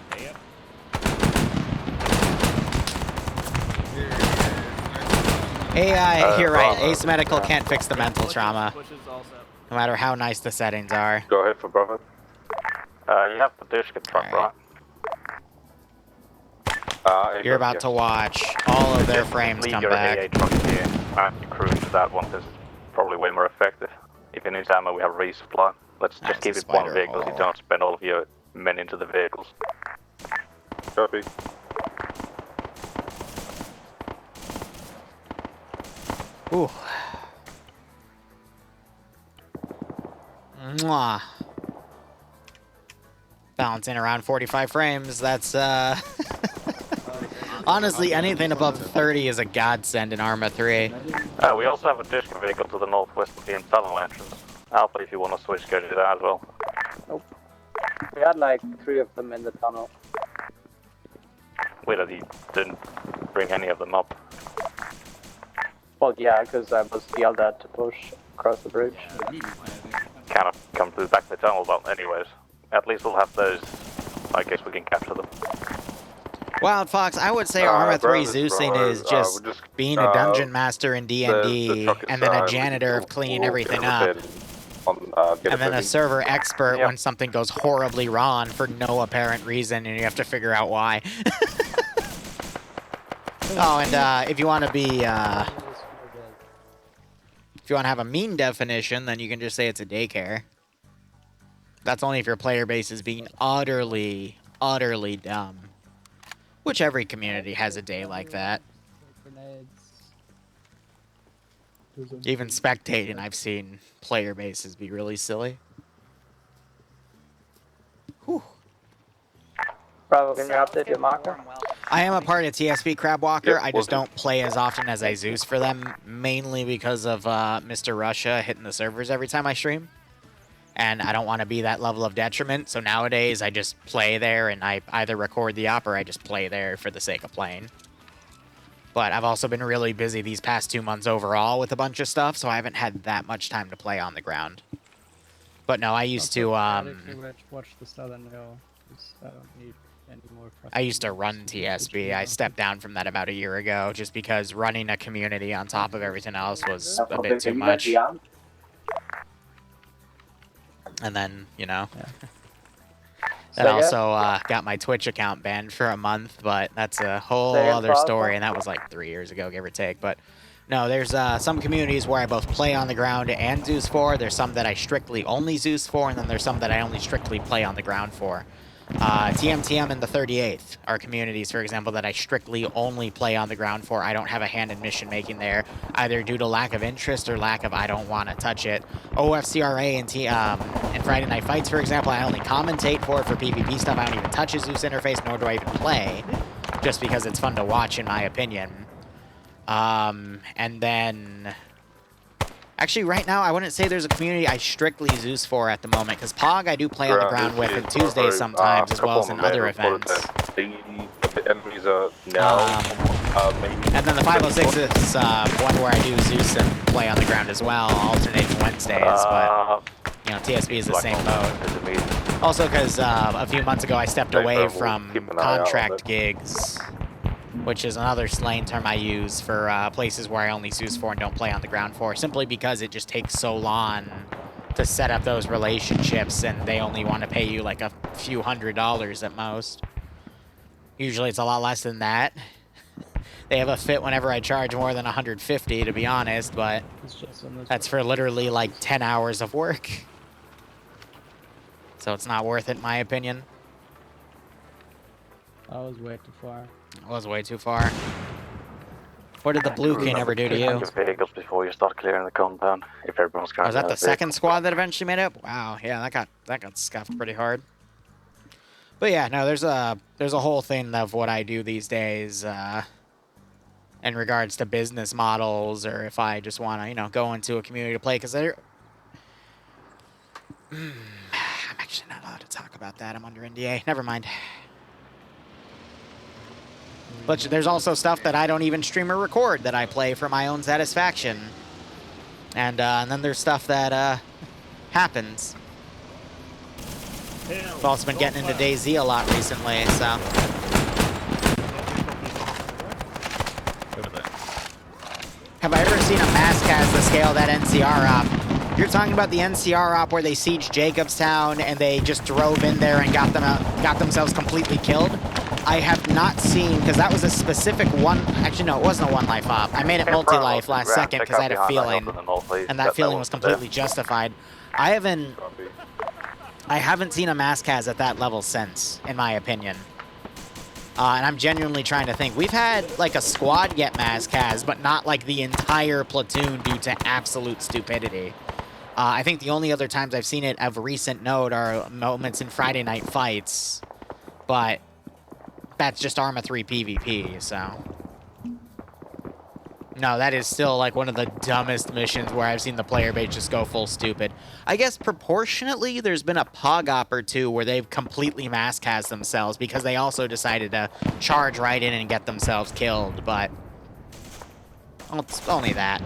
Yep. You're right. Ace Medical can't fix the mental trauma. No matter how nice the settings are. Go ahead for Bravo. You have the Dishkin truck, right? You're about to watch all of their frames come back. AA truck here and you cruise to that one. This is probably way more effective. If you need ammo, we have resupply. Let's just keep it one vehicle. You don't spend all of your men into the vehicles. Copy. Ooh. Mwah. Balancing around 45 frames, that's, honestly, anything above 30 is a godsend in Arma 3. We also have a Dishkin vehicle to the northwest of the tunnel entrance. Alpha, if you want to switch, go to that as well. Nope. We had like 3 of them in the tunnel. Wait, you didn't bring any of them up. Well, yeah, because I was yelled at to push across the bridge. Kind of come to the back of the tunnel, but anyways, at least we'll have those. I guess we can capture them. Wild Fox, I would say Arma 3 Zeusing is just being a dungeon master in D&D, and then a janitor of cleaning everything up. And then a server expert when something goes horribly wrong for no apparent reason, and you have to figure out why. Oh, and if you want to be, if you want to have a mean definition, then you can just say it's a daycare. That's only if your player base is being utterly, utterly dumb. Which every community has a day like that. Even spectating, I've seen player bases be really silly. Whew. Bravo, can you update your marker? I am a part of TSB Crabwalker. I just don't play as often as I Zeus for them, mainly because of Mr. Russia hitting the servers every time I stream. And I don't want to be that level of detriment, so nowadays I just play there and I either record the op or I just play there for the sake of playing. But I've also been really busy these past 2 months overall with a bunch of stuff, so I haven't had that much time to play on the ground. But no, I used to, Watch the Southern Hill. I don't need any more. I used to run TSB. I stepped down from that about a year ago, just because running a community on top of everything else was a bit too much. And then, you know, then also got my Twitch account banned for a month, but that's a whole other story, and that was like 3 years ago, give or take. But no, there's some communities where I both play on the ground and Zeus for. There's some that I strictly only Zeus for, and then there's some that I only strictly play on the ground for. TMTM and the 38th are communities, for example, that I strictly only play on the ground for. I don't have a hand in mission making there, either due to lack of interest or lack of I don't want to touch it. OFCRA and Friday Night Fights, for example, I only commentate for PvP stuff. I don't even touch a Zeus interface, nor do I even play, just because it's fun to watch, in my opinion. And then... Actually, right now, I wouldn't say there's a community I strictly Zeus for at the moment, because POG I do play on the ground with on Tuesdays sometimes, as well as in other events. The enemies are now, and then the 506 is one where I do Zeus and play on the ground as well, alternating Wednesdays, but, you know, TSB is the same mode. Also, because a few months ago I stepped away from contract gigs, which is another slang term I use for places where I only Zeus for and don't play on the ground for, simply because it just takes so long to set up those relationships, and they only want to pay you like a few $100s at most. Usually it's a lot less than that. They have a fit whenever I charge more than 150, to be honest, but that's for literally like 10 hours of work. So it's not worth it, in my opinion. I was way too far. It was way too far. What did the Blue King ever do to you? Vehicles before you start clearing the compound. If everyone's got. Was that the second squad that eventually made it? Wow, yeah, that got scuffed pretty hard. But yeah, no, there's a whole thing of what I do these days in regards to business models, or if I just want to, you know, go into a community to play, because I'm actually not allowed to talk about that. I'm under NDA. Never mind. But there's also stuff that I don't even stream or record that I play for my own satisfaction. And then there's stuff that happens. I've also been getting into DayZ a lot recently, so. Have I ever seen a mask as the scale of that NCR op? You're talking about the NCR op where they sieged Jacobstown and they just drove in there and got themselves completely killed? I have not seen, because that was a specific one. Actually, no, it wasn't a one life op. I made it multi-life last second because I had a feeling, and that feeling was completely justified. I haven't seen a mask has at that level since, in my opinion. And I'm genuinely trying to think. We've had like a squad get mask has, but not like the entire platoon due to absolute stupidity. I think the only other times I've seen it of recent note are moments in Friday Night Fights, but that's just Arma 3 PvP, so. No, that is still like one of the dumbest missions where I've seen the player base just go full stupid. I guess proportionately, there's been a Pog op or two where they've completely mask has themselves because they also decided to charge right in and get themselves killed, but well, it's only that.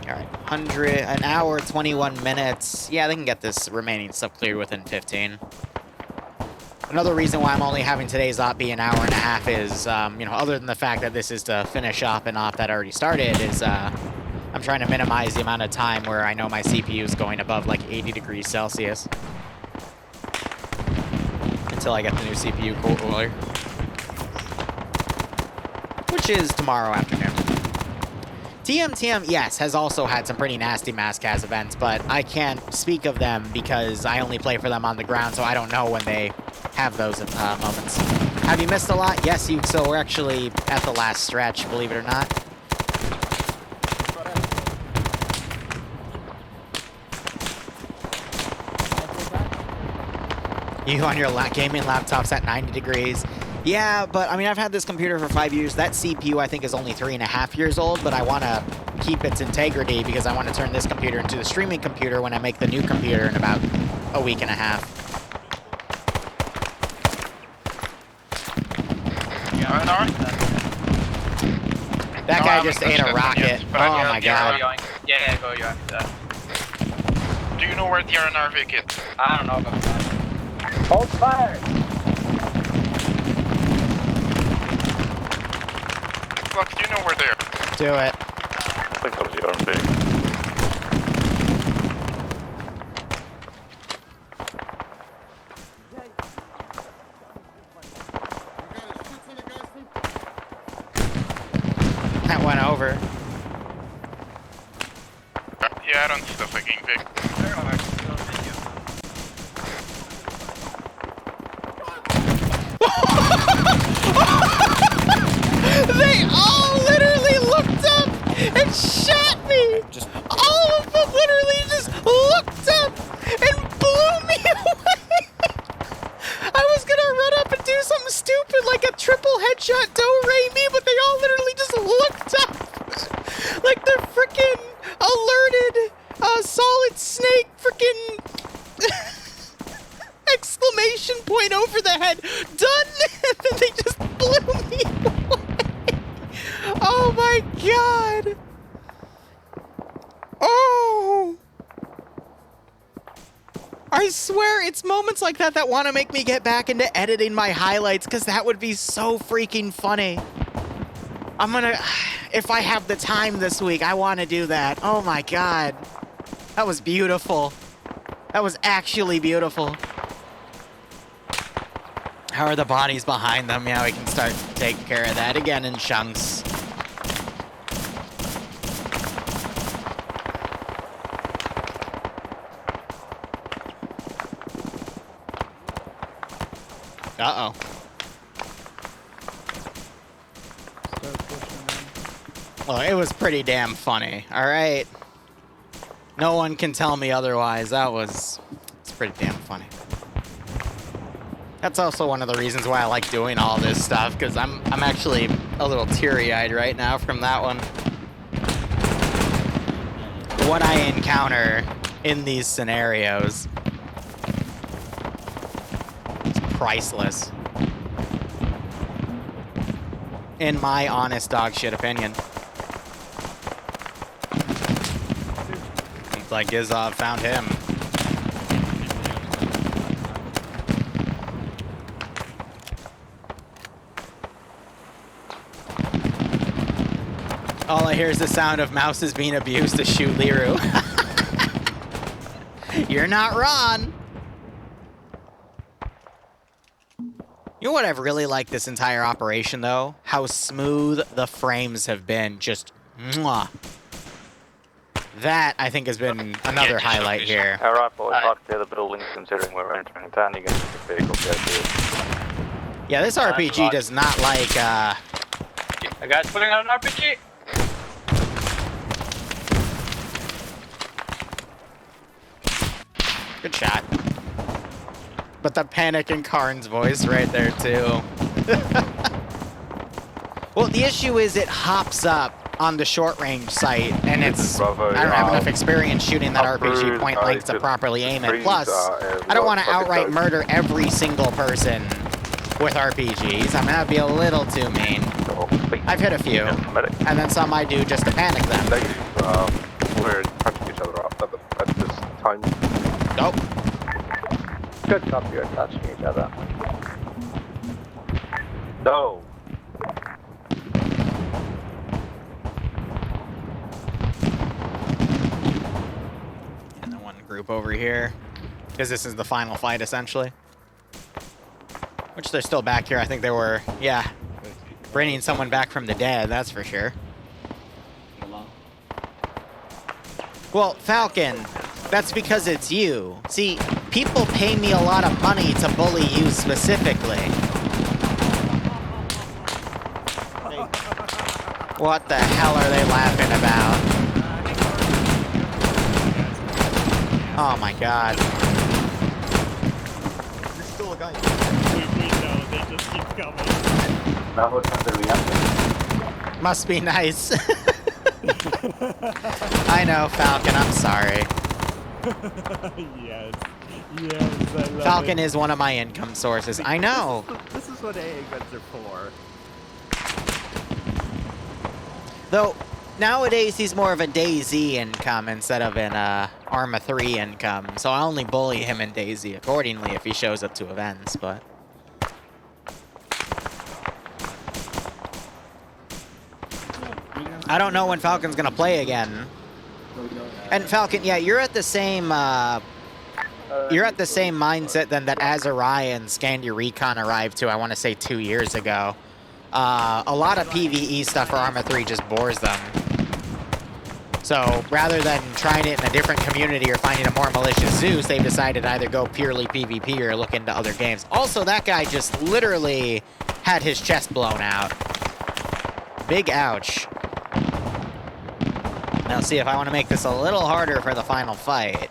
All right, an hour, 21 minutes. Yeah, they can get this remaining stuff cleared within 15. Another reason why I'm only having today's op be an hour and a half is, you know, other than the fact that this is to finish up an op that already started, is I'm trying to minimize the amount of time where I know my CPU is going above like 80 degrees Celsius until I get the new CPU cooler, which is tomorrow afternoon. TMTM, yes, has also had some pretty nasty mask has events, but I can't speak of them because I only play for them on the ground, so I don't know when they have those moments. Have you missed a lot? Yes, so we're actually at the last stretch, believe it or not. You on your gaming laptop's at 90 degrees. Yeah, but I mean, I've had this computer for 5 years. That CPU, I think, is only 3.5 years old, but I want to keep its integrity because I want to turn this computer into the streaming computer when I make the new computer in about a week and a half. That guy just ate a rocket. Oh my god. Yeah, go yoink that. Do you know where the RNR Vic is? I don't know. Hold fire! Look, do you know where they are? Do it. I think that was the RNV. That went over. Yeah, I don't see the fucking Vic. They all literally looked up and shot me! All of them literally just looked up and blew me away! I was gonna run up and do something stupid like a triple headshot do-re me, but they all literally just looked up! Like they're freaking alerted Solid Snake freaking exclamation point over the head, done! And then they just blew me away! Oh my god! Oh! I swear it's moments like that that want to make me get back into editing my highlights, because that would be so freaking funny. I'm gonna... If I have the time this week, I want to do that. Oh my god. That was beautiful. That was actually beautiful. How are the bodies behind them? Yeah, we can start taking care of that again in chunks. Uh-oh. Well, it was pretty damn funny, alright? No one can tell me otherwise. It's pretty damn funny. That's also one of the reasons why I like doing all this stuff, because I'm actually a little teary-eyed right now from that one. What I encounter in these scenarios. priceless. In my honest dog shit opinion. Looks like Gizov found him. All I hear is the sound of mouses being abused to shoot Liru. You're not wrong. You know what I've really liked this entire operation, though? How smooth the frames have been. Just mwah. That, I think, has been another highlight here. Alright, boys, park the other buildings considering we're entering town. You can use the vehicle to get here. Yeah, this RPG does not like, The guy's pulling out an RPG! Good shot. But the panic in Karn's voice right there, too. Well, the issue is it hops up on the short-range sight, and it's... I don't have enough experience shooting that RPG point blank to properly aim it. Plus, I don't want to outright murder every single person with RPGs. I mean, that would be a little too mean. I've hit a few, and then some I do just to panic them. We're punching each other up at this time. Nope. Good copy, you're touching each other. No. And then one group over here, because this is the final fight, essentially. Which they're still back here. I think they were, yeah, bringing someone back from the dead, that's for sure. Well, Falcon, that's because it's you. See, people pay me a lot of money to bully you specifically. What the hell are they laughing about? Oh my god. There's still a guy. We know, they just keep coming. Bravo trying to react. Must be nice. I know, Falcon, I'm sorry. Yes. Yes, I love Falcon it. is one of my income sources. I know. This is what AA guns are for. Though, nowadays he's more of a DayZ income instead of an Arma 3 income. So I only bully him in DayZ accordingly if he shows up to events, but... I don't know when Falcon's gonna play again. And Falcon, yeah, you're at the same mindset then that Azariah and Scandia Recon arrived to, I want to say 2 years ago. A lot of PvE stuff for Arma 3 just bores them. So rather than trying it in a different community or finding a more malicious Zeus, they've decided to either go purely PvP or look into other games. Also, that guy just literally had his chest blown out. Big ouch. Now see, if I want to make this a little harder for the final fight,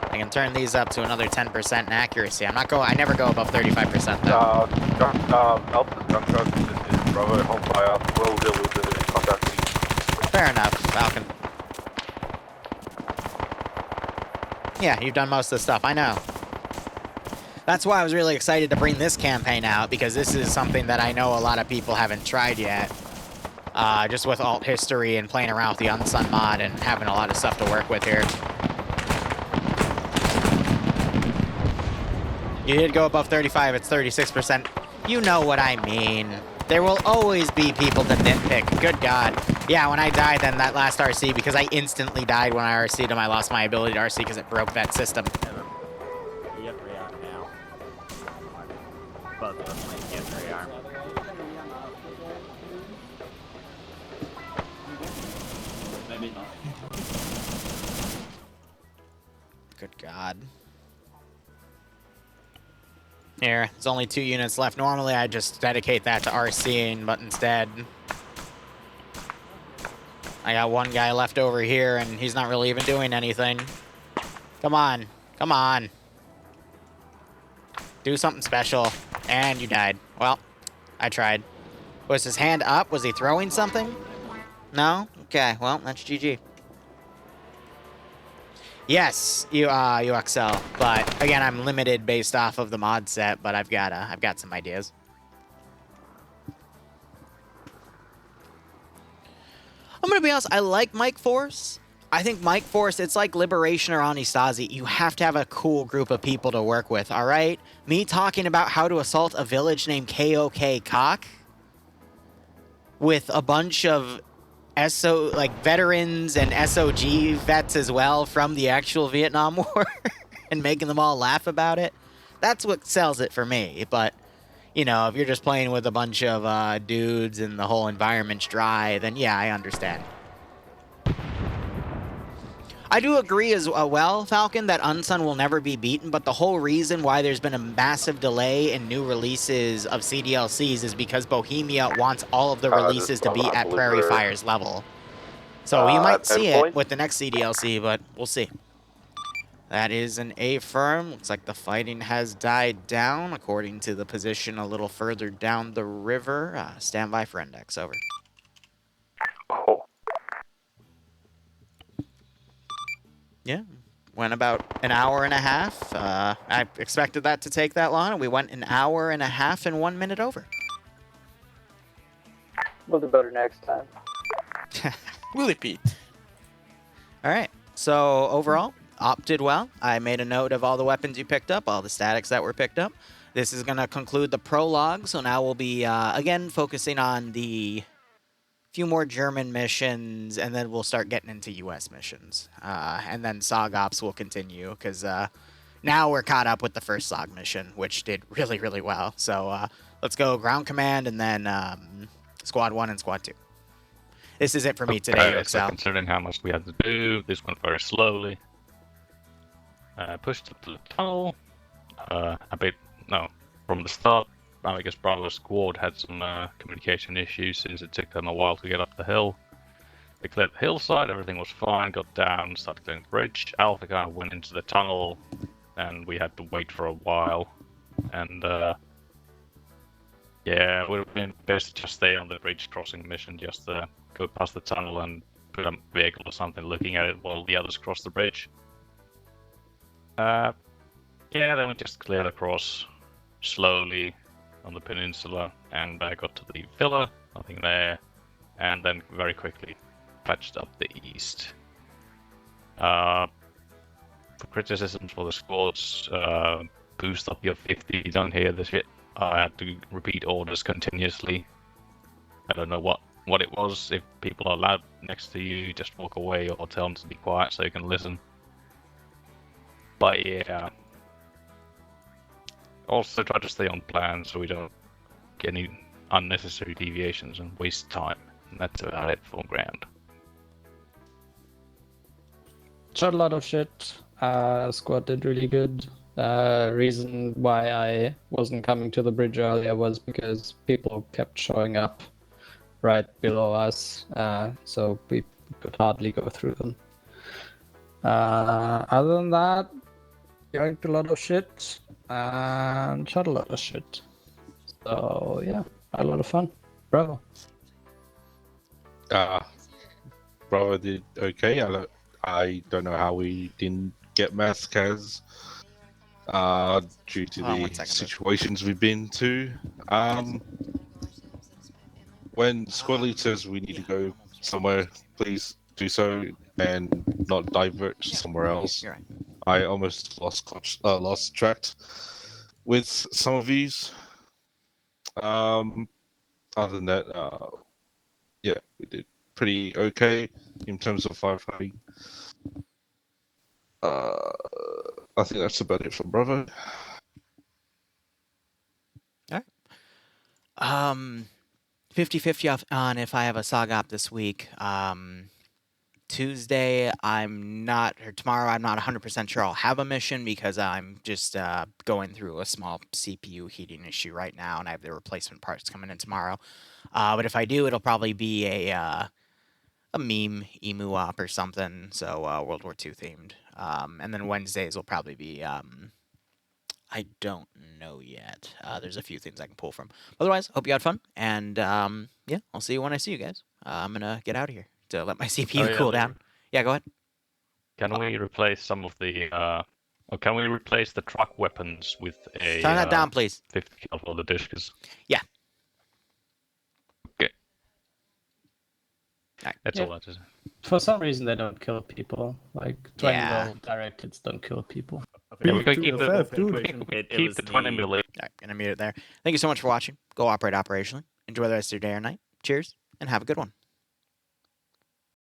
I can turn these up to another 10% in accuracy. I never go above 35% though. Alpha's contract is Bravo home fire. We'll deal with it in contact. Fair enough, Falcon. Yeah, you've done most of the stuff, I know. That's why I was really excited to bring this campaign out, because this is something that I know a lot of people haven't tried yet. Just with alt history and playing around with the Unsun mod and having a lot of stuff to work with here. You did go above 35, it's 36%. You know what I mean. There will always be people to nitpick. Good God. Yeah, when I died then that last RC, because I instantly died when I RC'd and I lost my ability to RC because it broke that system. You have rearm now. Both of us might get rearm. Maybe not. Good God. Here, there's only 2 units left. Normally, I just dedicate that to RCing, but instead... I got one guy left over here, and he's not really even doing anything. Come on. Come on. Do something special. And you died. Well, I tried. Was his hand up? Was he throwing something? No? Okay, well, that's GG. Yes, you excel. But again, I'm limited based off of the mod set, but I've got some ideas. I'm gonna be honest, I like Mike Force. I think Mike Force, it's like Liberation or Anastasia. You have to have a cool group of people to work with, all right? Me talking about how to assault a village named KOK Cock with a bunch of veterans and SOG vets as well from the actual Vietnam War and making them all laugh about it. That's what sells it for me. But, you know, if you're just playing with a bunch of dudes and the whole environment's dry, then yeah, I understand. I do agree as well, Falcon, that Unsun will never be beaten, but the whole reason why there's been a massive delay in new releases of CDLCs is because Bohemia wants all of the releases to be at Prairie Fire's level. So you might see it with the next CDLC, but we'll see. That is an A firm. Looks like the fighting has died down, according to the position a little further down the river. Stand by for index, over. Oh. Yeah, went about an hour and a half. I expected that to take that long, and we went an hour and a half and 1 minute over. We'll do better next time. Will it be? All right, so overall, Op did well. I made a note of all the weapons you picked up, all the statics that were picked up. This is going to conclude the prologue, so now we'll be, again, focusing on the few more German missions, and then we'll start getting into U.S. missions. And then SOG Ops will continue, because now we're caught up with the first SOG mission, which did really, really well. So let's go Ground Command, and then Squad 1 and Squad 2. This is it for me today, So Excel. considering how much we had to do, this went very slowly. Pushed up to the tunnel. From the start, I guess Bravo Squad had some communication issues since it took them a while to get up the hill. They cleared the hillside, everything was fine, got down, started clearing the bridge. Alpha kind of went into the tunnel, and we had to wait for a while. And yeah, it would have been best to just stay on the bridge crossing mission, just go past the tunnel and put a vehicle or something looking at it while the others cross the bridge. Yeah, then we just cleared across slowly on the peninsula and got to the villa, nothing there, and then very quickly patched up the east. For criticisms for the squads, boost up your 50, you don't hear the shit. I had to repeat orders continuously. I don't know what it was. If people are loud next to you, just walk away or tell them to be quiet so you can listen. But yeah. Also try to stay on plan so we don't get any unnecessary deviations and waste time. And that's about it for ground. Shot a lot of shit. Squad did really good. Reason why I wasn't coming to the bridge earlier was because people kept showing up right below us, so we could hardly go through them. Other than that, yanked a lot of shit and shot a lot of shit. So yeah, had a lot of fun. Bravo. Bravo did okay. I don't know how we didn't get Mascaz due to the situations we've been to. When Squad Lead says we need to go somewhere, please do so and not divert somewhere else. You're right. I almost lost track with some of these. Other than that, yeah, we did pretty okay in terms of firefighting. I think that's about it for Bravo. All right. 50-50 on if I have a SOG op this week. Tuesday, tomorrow, I'm not 100% sure I'll have a mission because I'm just going through a small CPU heating issue right now, and I have the replacement parts coming in tomorrow. But if I do, it'll probably be a meme emu op or something, so World War II themed. And then Wednesdays will probably be I don't know yet. There's a few things I can pull from. Otherwise, hope you had fun, and yeah, I'll see you when I see you guys. I'm gonna get out of here to let my CPU cool down. Yeah, go ahead. Can we replace some of the or can we replace the truck weapons with a Turn that down, please. 50 caliber discus? Yeah. Okay. Right. That's Yeah. all that is. For some reason, they don't kill people. Like 20 Yeah. mil direct hits don't kill people. Yeah, we can keep It keep was the 20 the- milli. All right, gonna mute it there. Thank you so much for watching. Go operate operationally. Enjoy the rest of your day or night. Cheers, and have a good one.